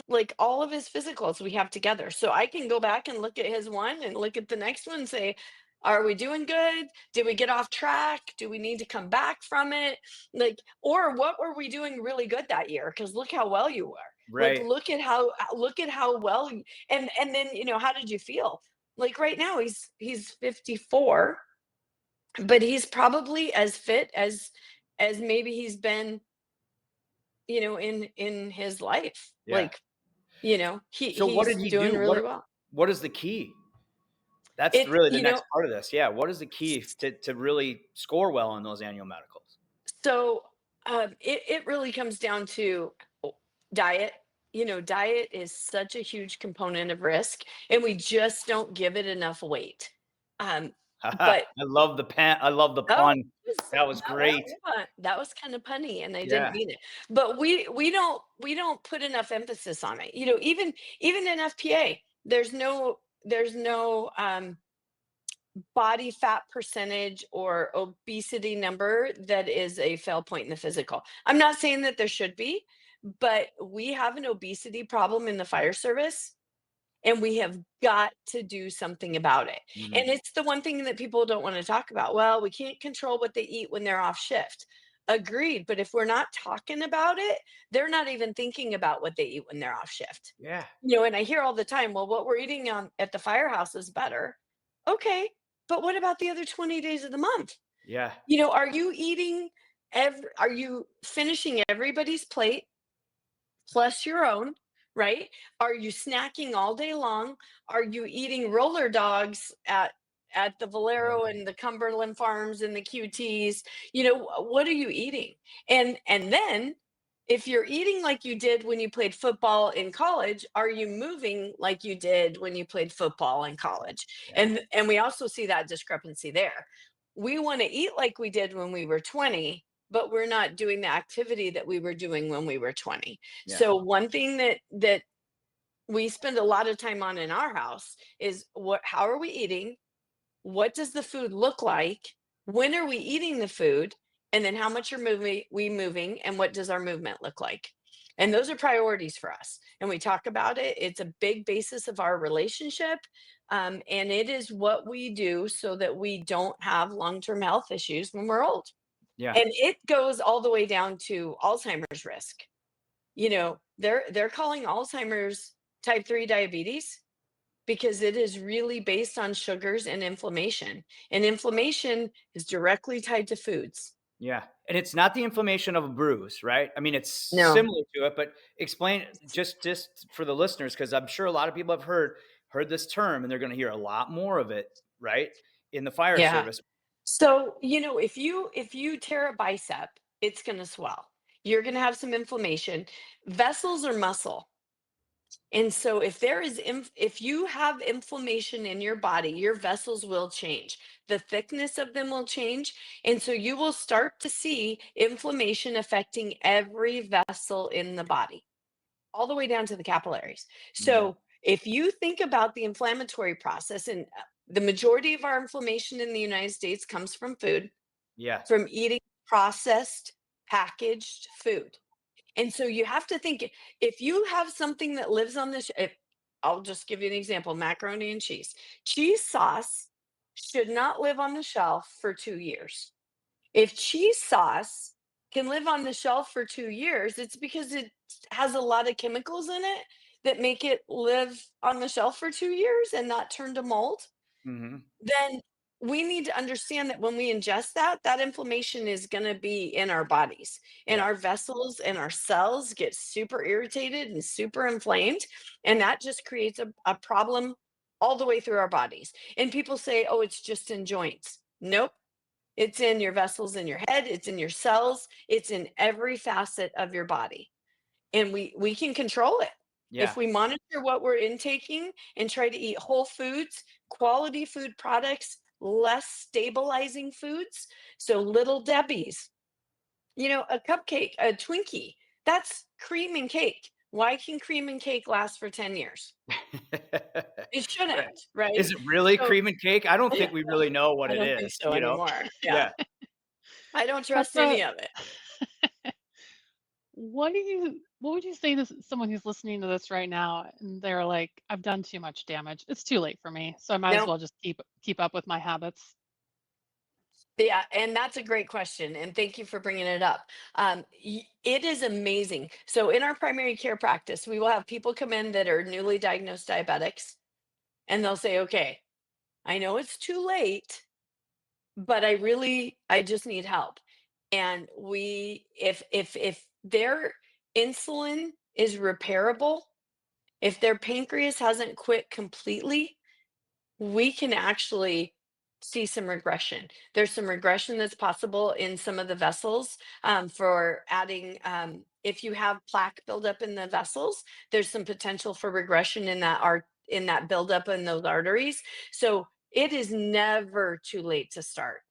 like all of his physicals we have together. So I can go back and look at his one and look at the next one and say, are we doing good? Did we get off track? Do we need to come back from it? Like, or what were we doing really good that year? Because look how well you were. Like, Right. look at how well and then how did you feel? Like right now he's 54, but he's probably as fit as maybe he's been, in his life. Yeah. Like, So what he's did he doing do? really well. What is the key? That's It really the you know next part of this. Yeah. What is the key to really score well on those annual medicals? so it really comes down to diet. Diet is such a huge component of risk, and we just don't give it enough weight. um Haha, but I love the Oh, pun. That was great. that was kind of punny, and I didn't Yeah. mean it. But we don't put enough emphasis on it. Even in FPA, there's no body fat percentage or obesity number that is a fail point in the physical. I'm not saying that there should be, but we have an obesity problem in the fire service and we have got to do something about it. Mhm. And it's the one thing that people don't want to talk about. Well, we can't control what they eat when they're off shift. Agreed. But if we're not talking about it, they're not even thinking about what they eat when they're off shift. Yeah. And I hear all the time, well, what we're eating on at the firehouse is better. Okay. But what about the other 20 days of the month? Yeah. Are you eating are you finishing everybody's plate plus your own, right? Are you snacking all day long? Are you eating roller dogs at the Valero and the Cumberland Farms and the QTs? What are you eating? And then if you're eating like you did when you played football in college, are you moving like you did when you played football in college? Yeah. And we also see that discrepancy there. We want to eat like we did when we were 20, but we're not doing the activity that we were doing when we were 20. Yeah. So one thing that we spend a lot of time on in our house is how are we eating? What does the food look like? When are we eating the food? And then how much are we moving and what does our movement look like? And those are priorities for us. And we talk about it. It's a big basis of our relationship. And it is what we do so that we don't have long-term health issues when we're old. Yeah. And it goes all the way down to Alzheimer's risk. You know, they're calling Alzheimer's type 3 diabetes because it is really based on sugars and inflammation. And inflammation is directly tied to foods. Yeah. And it's not the inflammation of a bruise, right? I mean, it's No. similar to it, but explain just for the listeners, because I'm sure a lot of people have heard this term and they're going to hear a lot more of it, right? In the fire Yeah. service. So, if you tear a bicep, it's going to swell. You're going to have some inflammation. Vessels are muscle. And so if you have inflammation in your body, your vessels will change. The thickness of them will change. And so you will start to see inflammation affecting every vessel in the body, all the way down to the capillaries. Yeah. So if you think about the inflammatory process, and the majority of our inflammation in the United States comes from food, Yeah. from eating processed, packaged food. And so you have to think, if you have something that lives on this, I'll just give you an example, macaroni and cheese. Cheese sauce should not live on the shelf for 2 years. If cheese sauce can live on the shelf for 2 years, it's because it has a lot of chemicals in it that make it live on the shelf for 2 years and not turn to mold. Hmm. Then we need to understand that when we ingest that inflammation is going to be in our bodies, and Yeah. our vessels and our cells get super irritated and super inflamed. And that just creates a problem all the way through our bodies. And people say, oh, it's just in joints. Nope. It's in your vessels in your head, it's in your cells, it's in every facet of your body. And we can control it. Yeah. If we monitor what we're intaking and try to eat whole foods, quality food products, less stabilizing foods, so little Debbie's, a cupcake, a Twinkie, that's cream and cake. Why can cream and cake last for 10 years? It Right. shouldn't, right? Is it really So cream and cake? I don't think we really know what I it don't think is, so anymore. Yeah. Yeah. I don't trust Kepra, any of it. what would you say to someone who's listening to this right now and they're like, I've done too much damage. It's too late for me, so I might as No. well just keep up with my habits. Yeah, and that's a great question, and thank you for bringing it up. It is amazing. So in our primary care practice, we will have people come in that are newly diagnosed diabetics, and they'll say, "Okay, I know it's too late, but I just need help." And if their insulin is repairable, if their pancreas hasn't quit completely, we can actually see some regression. There's some regression that's possible in some of the vessels, for adding, if you have plaque buildup in the vessels, there's some potential for regression in that buildup in those arteries. So it is never too late to start.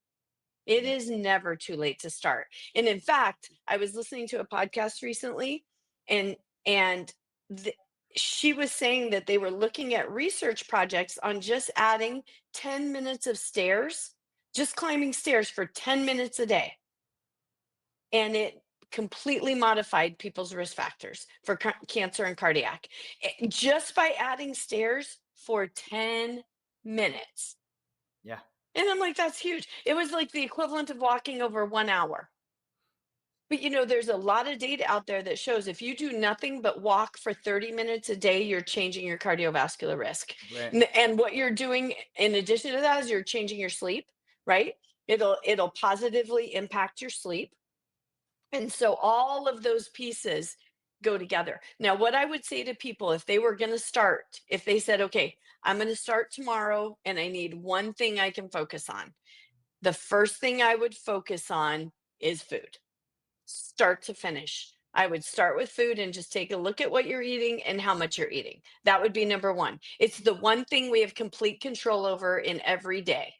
It Yeah. is never too late to start. And in fact, I was listening to a podcast recently, and and the, she was saying that they were looking at research projects on just adding 10 minutes of stairs, just climbing stairs for 10 minutes a day. And it completely modified people's risk factors for cancer and cardiac, just by adding stairs for 10 minutes. Yeah. And I'm like, that's huge. It was like the equivalent of walking over 1 hour. But there's a lot of data out there that shows if you do nothing but walk for 30 minutes a day, you're changing your cardiovascular risk. Right. And what you're doing in addition to that is you're changing your sleep, right? It'll positively impact your sleep. And so all of those pieces go together. Now, what I would say to people if they were going to start, if they said, okay, I'm going to start tomorrow and I need one thing I can focus on, the first thing I would focus on is food, start to finish. I would start with food and just take a look at what you're eating and how much you're eating. That would be number one. It's the one thing we have complete control over in every day.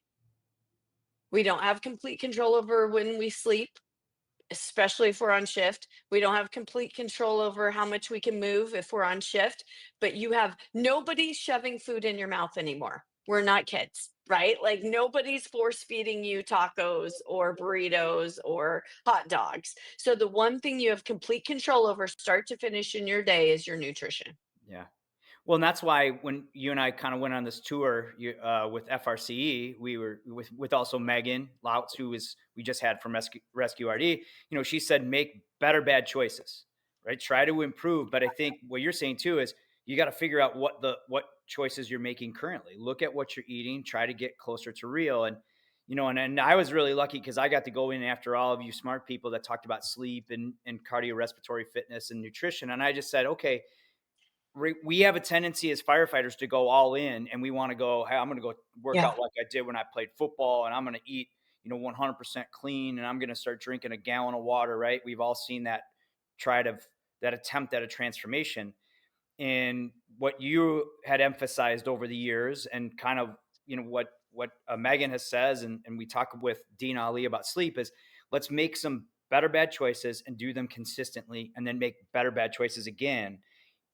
We don't have complete control over when we sleep, especially if we're on shift. We don't have complete control over how much we can move if we're on shift, but you have nobody shoving food in your mouth anymore. We're not kids, right? Like nobody's force feeding you tacos or burritos or hot dogs. So the one thing you have complete control over start to finish in your day is your nutrition. Yeah. Well, and that's why when you and I kind of went on this tour with FRCE, we were with also Megan Lautz, who is we just had from Rescue RD. You know, she said make better bad choices, right? Try to improve. But I think what you're saying too is you got to figure out what choices you're making currently. Look at what you're eating. Try to get closer to real. And you know, and I was really lucky because I got to go in after all of you smart people that talked about sleep and cardiorespiratory fitness and nutrition. And I just said, okay, we have a tendency as firefighters to go all in, and we want to go, hey, I'm going to go work Yeah. out like I did when I played football, and I'm going to eat, 100% clean, and I'm going to start drinking a gallon of water, right? We've all seen that that attempt at a transformation. And what you had emphasized over the years and kind of, what Megan has says, and we talk with Dean Ali about sleep is let's make some better bad choices and do them consistently and then make better bad choices again,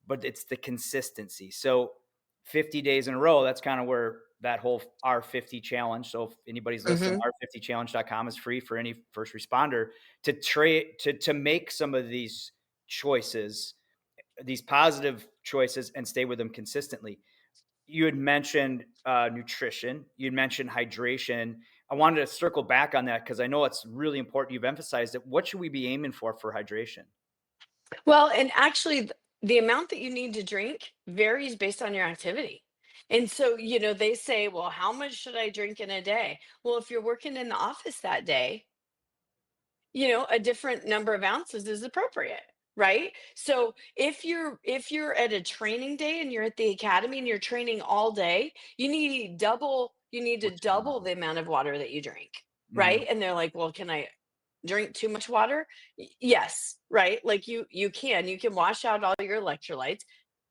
but it's the consistency. So 50 days in a row, that's kind of where that whole R50 challenge. So if anybody's listening, Hmm. r50challenge.com is free for any first responder to make some of these choices, these positive choices, and stay with them consistently. You had mentioned nutrition. You'd mentioned hydration. I wanted to circle back on that because I know it's really important. You've emphasized it. What should we be aiming for hydration? Well, and actually, the amount that you need to drink varies based on your activity. And so, they say, well, how much should I drink in a day? Well, if you're working in the office that day, a different number of ounces is appropriate, right? So if you're at a training day and you're at the academy and you're training all day, you need to What's double the amount of water that you drink, Mhm. right? And they're like, well, can I drink too much water? Yes, right? Like you can wash out all your electrolytes.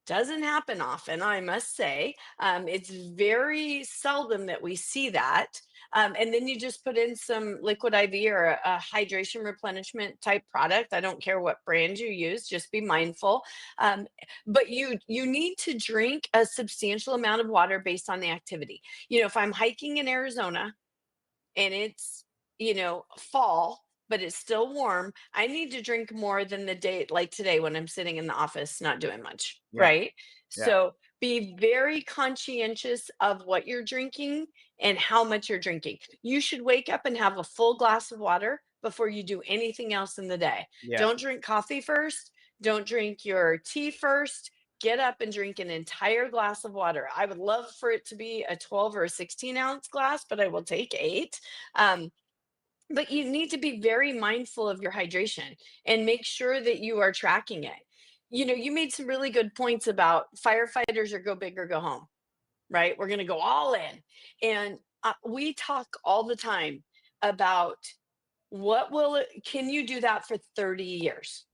Doesn't happen often, I must say. It's very seldom that we see that. And then you just put in some liquid IV or a hydration replenishment type product. I don't care what brand you use, just be mindful. Um, but you need to drink a substantial amount of water based on the activity. If I'm hiking in Arizona and it's fall but it's still warm, I need to drink more than the day like today when I'm sitting in the office not doing much, Yeah. right? Yeah. So be very conscientious of what you're drinking and how much you're drinking. You should wake up and have a full glass of water before you do anything else in the day. Yeah. Don't drink coffee first, don't drink your tea first. Get up and drink an entire glass of water. I would love for it to be a 12 or a 16-ounce glass, but I will take 8. um, but you need to be very mindful of your hydration and make sure that you are tracking it. You made some really good points about firefighters or go big or go home, right? We're going to go all in. And we talk all the time about can you do that for 30 years?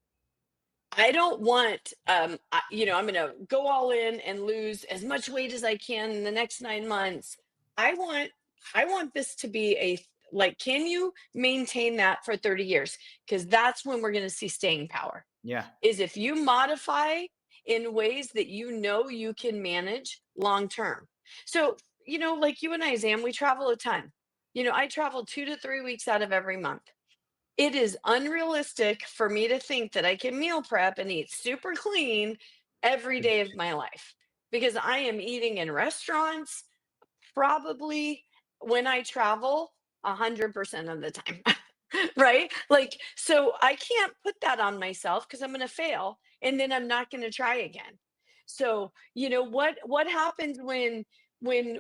I don't want, I'm going to go all in and lose as much weight as I can in the next 9 months. I want, I want this to be like, can you maintain that for 30 years? Because that's when we're going to see staying power. Yeah. Is if you modify in ways that you can manage long term. So, like you and I, Zam, we travel a ton. I travel 2 to 3 weeks out of every month. It is unrealistic for me to think that I can meal prep and eat super clean every day of my life because I am eating in restaurants probably when I travel 100% of the time. Right? Like, so I can't put that on myself because I'm going to fail and then I'm not going to try again. So, what happens when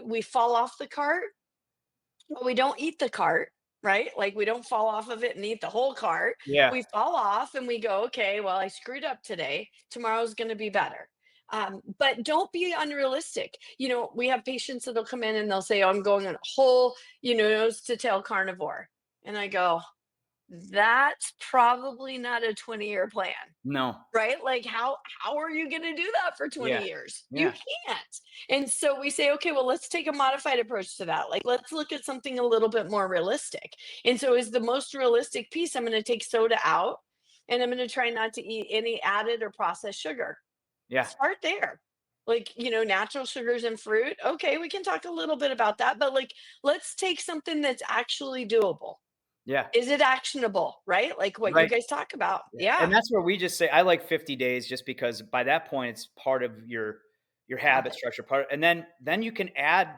we fall off the cart? Well, we don't eat the cart, right? Like we don't fall off of it and eat the whole cart. Yeah. We fall off and we go, okay, well, I screwed up today. Tomorrow's going to be better. But don't be unrealistic. We have patients that'll come in and they'll say, oh, I'm going on a whole, nose to tail carnivore. And I go, that's probably not a 20-year plan. No. Right? Like how are you going to do that for 20 Yeah. years? You Yeah. can't. And so we say, okay, well, let's take a modified approach to that. Like let's look at something a little bit more realistic. And so is the most realistic piece, I'm going to take soda out and I'm going to try not to eat any added or processed sugar. Yeah. Start there. like, natural sugars and fruit. Okay, we can talk a little bit about that, but like, let's take something that's actually doable. Yeah. Is it actionable, right? Like what you Right. guys talk about. Yeah. Yeah. And that's where we just say, I like 50 days just because by that point it's part of your habit Habit. structure part. And then you can add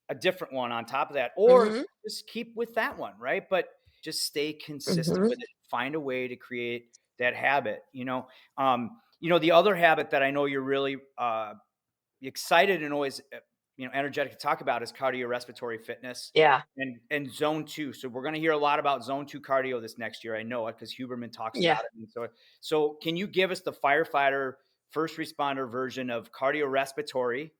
a different one on top of that, or Mm-hmm. just keep with that one, right? But just stay consistent Mm-hmm. with it. Find a way to create that habit. The other habit that I know you're really excited and always energetic to talk about is cardiorespiratory fitness Yeah. and zone 2. So we're going to hear a lot about zone 2 cardio this next year. I know it because Huberman talks Yeah. about it. And so can you give us the firefighter first responder version of cardiorespiratory?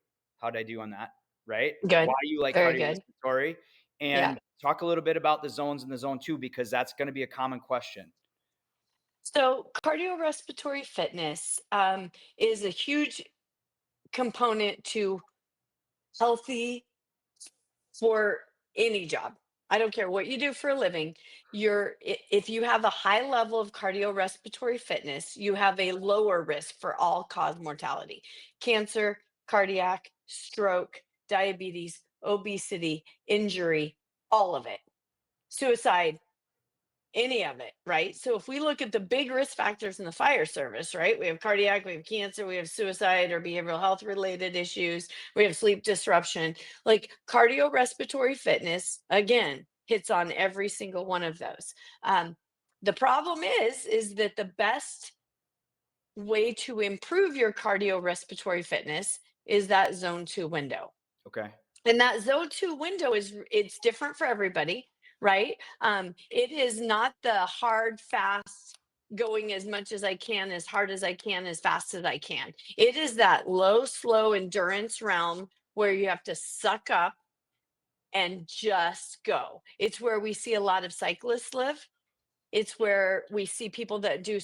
How did I do on that? Right? Good. Why you like Very good. cardiorespiratory, Yeah. and talk a little bit about the zones in the zone 2 because that's going to be a common question. So cardiorespiratory fitness is a huge component to healthy for any job. I don't care what you do for a living. If you have a high level of cardiorespiratory fitness, you have a lower risk for all cause mortality, cancer, cardiac, stroke, diabetes, obesity, injury, all of it, suicide, any of it, right? So if we look at the big risk factors in the fire service, right? We have cardiac, we have cancer, we have suicide or behavioral health related issues, we have sleep disruption. Like cardiorespiratory fitness, again, hits on every single one of those. The problem is that the best way to improve your cardiorespiratory fitness is that zone 2 window. Okay. And that zone 2 window it's different for everybody, right? It is not the hard fast going as much as I can, as hard as I can, as fast as I can. It is that low slow endurance realm where you have to suck up and just go. It's where we see a lot of cyclists live. It's where we see people that do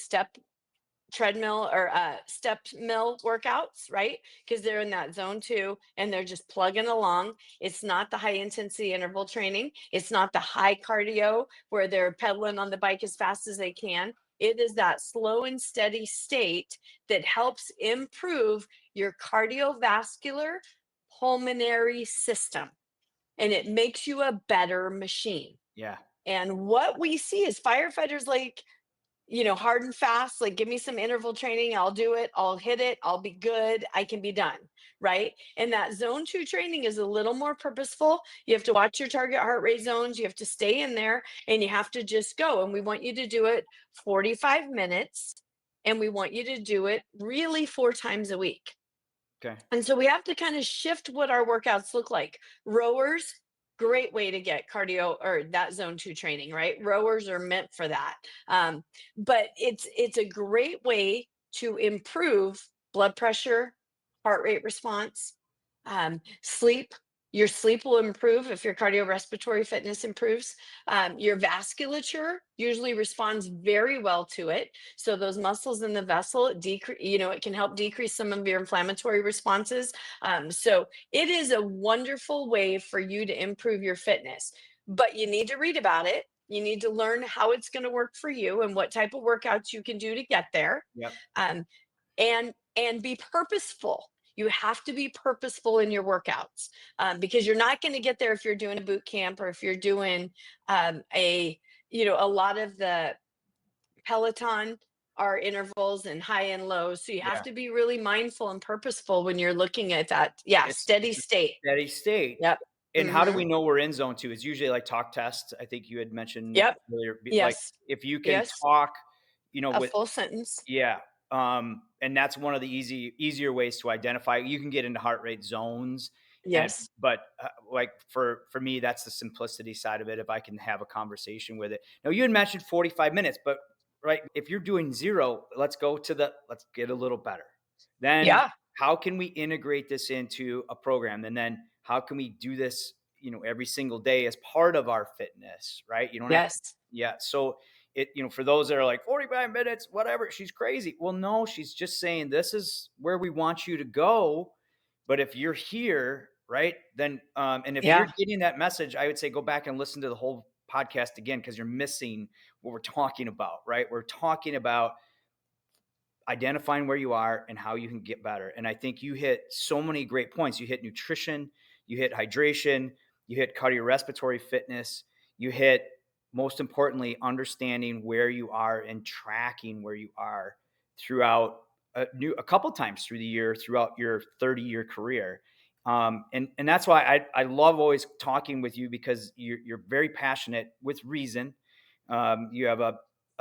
treadmill or step mill workouts, right? Because they're in that zone 2 and they're just plugging along. It's not the high intensity interval training. It's not the high cardio where they're pedaling on the bike as fast as they can. It is that slow and steady state that helps improve your cardiovascular pulmonary system, and it makes you a better machine. Yeah. And what we see is firefighters like, hard and fast, like give me some interval training, I'll do it, I'll hit it, I'll be good, I can be done, right? And that zone 2 training is a little more purposeful. You have to watch your target heart rate zones, you have to stay in there, and you have to just go. And we want you to do it 45 minutes, and we want you to do it really 4 times a week. Okay. And so we have to kind of shift what our workouts look like. Rowers, great way to get cardio or that zone 2 training, right? Rowers are meant for that. But it's a great way to improve blood pressure, heart rate response, sleep. Your sleep will improve if your cardiorespiratory fitness improves. Your vasculature usually responds very well to it. So those muscles in the vessel it can help decrease some of your inflammatory responses. So it is a wonderful way for you to improve your fitness, but you need to read about it. You need to learn how it's going to work for you and what type of workouts you can do to get there. Yep. Um, and be purposeful. You have to be purposeful in your workouts, because you're not going to get there if you're doing a boot camp or if you're doing a lot of the Peloton are intervals and high and lows. So you have Yeah. to be really mindful and purposeful when you're looking at that. Yeah, steady It's a state. steady state. Yep. And how do Hmm. we know we're in zone 2? It's usually like talk tests. I think you had mentioned Yep. earlier, like Yes. if you can Yes. talk, A with, full sentence. yeah. And that's one of the easier ways to identify. You can get into heart rate zones, Yes. but like for me, that's the simplicity side of it. If I can have a conversation with it. Now you had mentioned 45 minutes, but right, if you're doing 0, let's get a little better. Then Yeah. how can we integrate this into a program? And then how can we do this, every single day as part of our fitness, right? You don't have to, Yes. yeah. So for those that are like 45 minutes, whatever, she's crazy. Well, no, she's just saying this is where we want you to go. But if you're here, right, then, and if you're Yeah. getting that message, I would say go back and listen to the whole podcast again, because you're missing what we're talking about, right? We're talking about identifying where you are and how you can get better. And I think you hit so many great points. You hit nutrition, you hit hydration, you hit cardiorespiratory fitness, you hit, most importantly, understanding where you are and tracking where you are throughout a couple times through the year, throughout your 30-year career. And that's why I love always talking with you, because you're very passionate with reason. You have a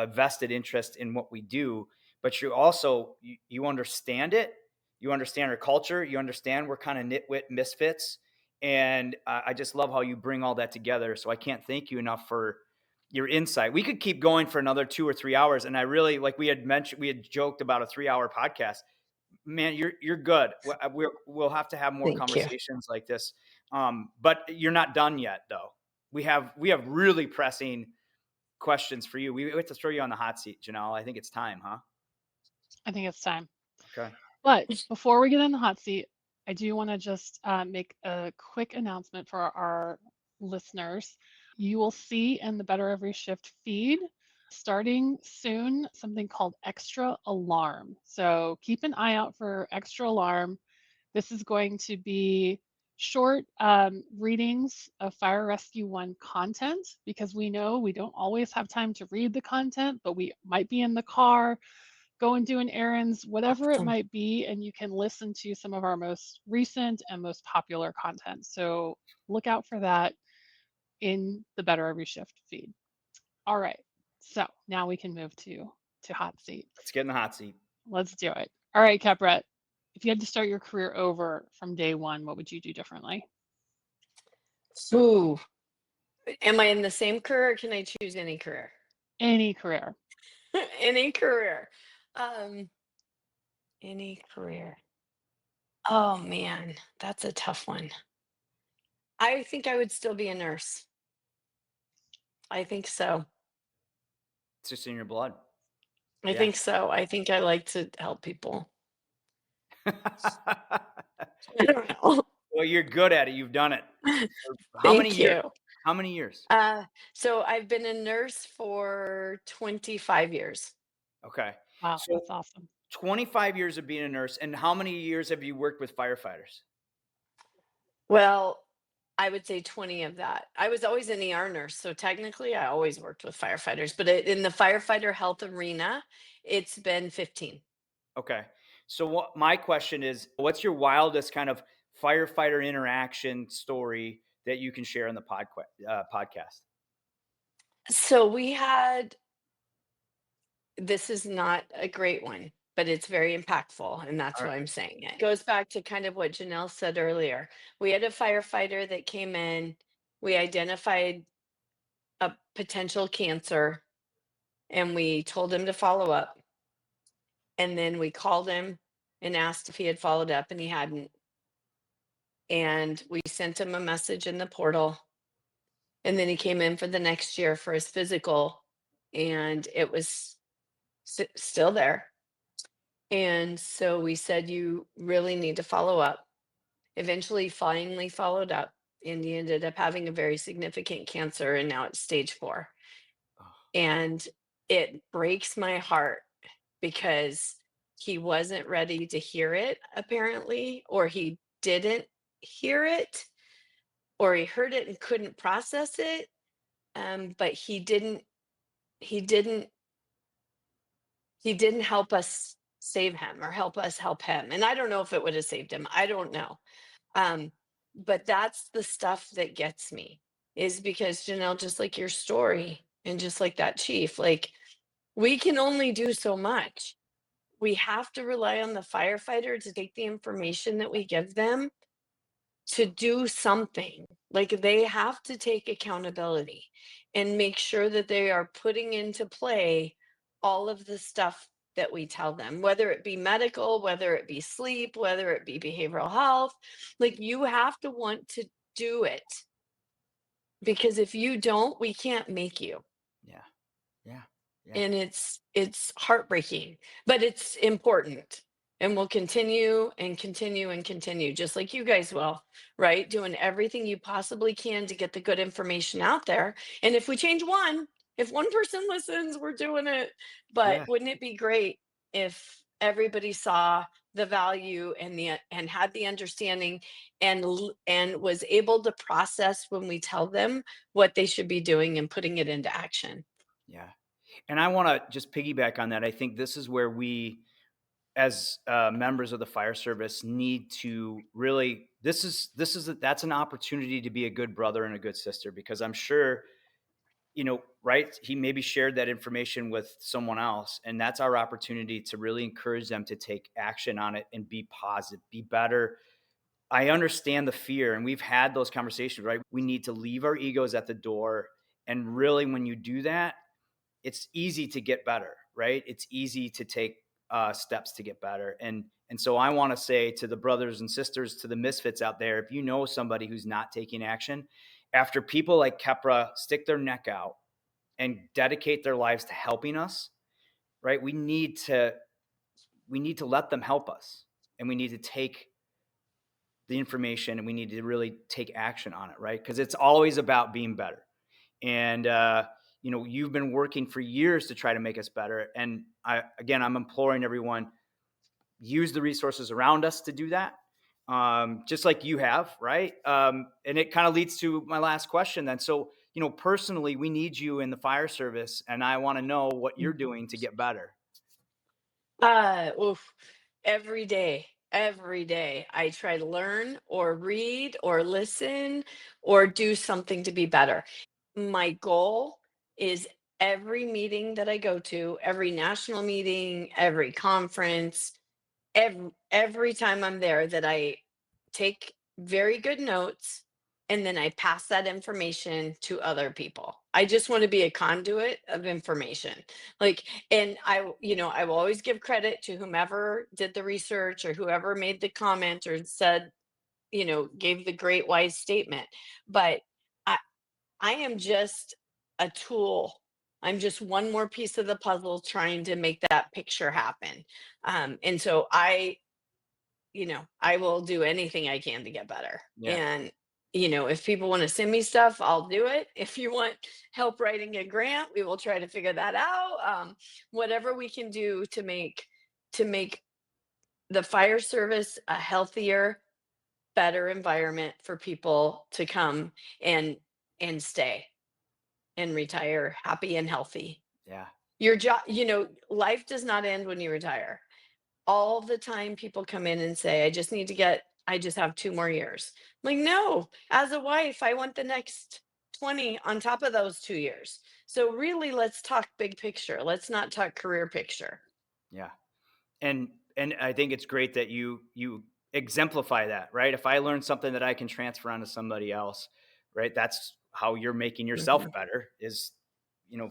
vested interest in what we do, but you also, you understand it. You understand our culture. You understand we're kind of nitwit misfits. And I just love how you bring all that together. So I can't thank you enough for your insight. We could keep going for another 2 or 3 hours. And I really, like we had mentioned, we had joked about a 3-hour podcast. Man, you're good. We'll have to have more Thank you. conversations like this. But you're not done yet, though. We have really pressing questions for you. We have to throw you on the hot seat, Janelle. I think it's time, huh? I think it's time. Okay. But before we get in the hot seat, I do want to just make a quick announcement for our listeners. You will see in the Better Every Shift feed, starting soon, something called Extra Alarm. So keep an eye out for Extra Alarm. This is going to be short readings of Fire Rescue 1 content, because we know we don't always have time to read the content, but we might be in the car, going doing errands, whatever it Awesome. might be, and you can listen to some of our most recent and most popular content. So look out for that in the Better Every Shift feed. All right, so now we can move to hot seat. Let's get in the hot seat. Let's do it. All right, Kepra, if you had to start your career over from day one, what would you do differently? Ooh. Am I in the same career, or can I choose any career? Any career. Any career. Um, any career. Oh man, that's a tough one. I think I would still be a nurse. I think so. It's just in your blood. I Yeah. think so. I think I like to help people. I don't know. Well, you're good at it. You've done it. How many Thank years? you. How many years? So I've been a nurse for 25 years. Okay. Wow, So that's awesome. 25 years of being a nurse. And how many years have you worked with firefighters? Well, I would say 20 of that. I was always an ER nurse, so technically I always worked with firefighters, but in the firefighter health arena, it's been 15. Okay. So what my question is, what's your wildest kind of firefighter interaction story that you can share in the podcast? So we had, this is not a great one, but it's very impactful, and that's All why right. I'm saying it. Goes back to kind of what Janelle said earlier. We had a firefighter that came in, we identified a potential cancer, and we told him to follow up. And then we called him and asked if he had followed up, and he hadn't. And we sent him a message in the portal. And then he came in for the next year for his physical, and it was still there. And so we said, you really need to follow up. Eventually, finally followed up, and he ended up having a very significant cancer, and now it's stage 4. Oh, And it breaks my heart because he wasn't ready to hear it, apparently, or he didn't hear it, or he heard it and couldn't process it. But he didn't he didn't help us save him or help us help him. And I don't know if it would have saved him. I don't know. Um, but that's the stuff that gets me, is because, Janelle, just like your story and just like that chief, like, we can only do so much. We have to rely on the firefighter to take the information that we give them to do something. Like, they have to take accountability and make sure that they are putting into play all of the stuff that we tell them, whether it be medical, whether it be sleep, whether it be behavioral health. Like, you have to want to do it, because if you don't, we can't make you. yeah. Yeah. Yeah. And it's heartbreaking, but it's important, and we'll continue and continue and continue, just like you guys will, right? Doing everything you possibly can to get the good information out there. And if we change one, if one person listens, we're doing it. But Yeah. wouldn't it be great if everybody saw the value and had the understanding and was able to process when we tell them what they should be doing and putting it into action. Yeah. And I want to just piggyback on that. I think this is where we, as members of the fire service, need to really. That's an opportunity to be a good brother and a good sister, because I'm sure, right? He maybe shared that information with someone else, and that's our opportunity to really encourage them to take action on it and be positive, be better. I understand the fear, and we've had those conversations, right? We need to leave our egos at the door. And really, when you do that, it's easy to get better, right? It's easy to take steps to get better. And so I want to say to the brothers and sisters, to the misfits out there, if you know somebody who's not taking action, after people like Kepra stick their neck out and dedicate their lives to helping us, right? We need to let them help us, and we need to take the information and we need to really take action on it, right? Because it's always about being better. And you've been working for years to try to make us better. And I'm imploring everyone, use the resources around us to do that, just like you have, right? And it kind of leads to my last question then. So, personally, we need you in the fire service, and I want to know what you're doing to get better. Oof. Every day I try to learn or read or listen or do something to be better. My goal is every meeting that I go to, every national meeting, every conference, every time I'm there, that I take very good notes and then I pass that information to other people. I just want to be a conduit of information. Like, and I will always give credit to whomever did the research or whoever made the comment or said, gave the great wise statement. But I I am just a tool. I'm just one more piece of the puzzle trying to make that picture happen. And so I will do anything I can to get better. Yeah. And, if people want to send me stuff, I'll do it. If you want help writing a grant, we will try to figure that out. Whatever we can do to make the fire service a healthier, better environment for people to come and stay and retire happy and healthy. Yeah. Your job, life does not end when you retire. All the time people come in and say, I just have 2 more years. I'm like, no, as a wife, I want the next 20 on top of those 2 years. So really, let's talk big picture. Let's not talk career picture. Yeah. And I think it's great that you exemplify that, right? If I learn something that I can transfer onto somebody else, right? That's how you're making yourself Mhm. better, is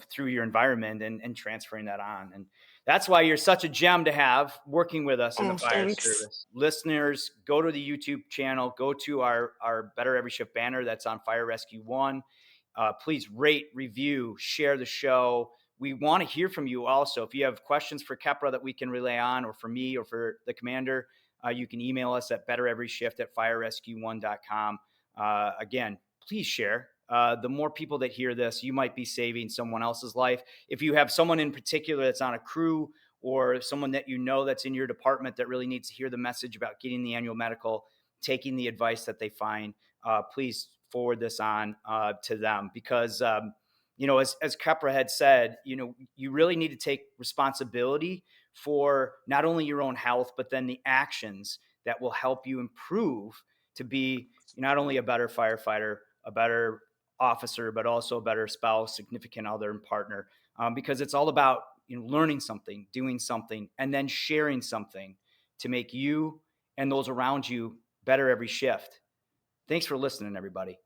through your environment and transferring that on. And that's why you're such a gem to have working with us in the Oh, fire thanks. service. Listeners, go to the YouTube channel, go to our Better Every Shift banner that's on Fire Rescue One. Please rate, review, share the show. We want to hear from you also. If you have questions for Kepra that we can relay on, or for me, or for the commander, you can email us at bettereveryshift@firerescue1.com. Again, please share. The more people that hear this, you might be saving someone else's life. If you have someone in particular that's on a crew, or someone that that's in your department that really needs to hear the message about getting the annual medical, taking the advice that they find, please forward this on to them, because as Kepra had said, you really need to take responsibility for not only your own health, but then the actions that will help you improve to be not only a better firefighter, a better officer, but also a better spouse, significant other, and partner. Because it's all about learning something, doing something, and then sharing something to make you and those around you better every shift. Thanks for listening, everybody.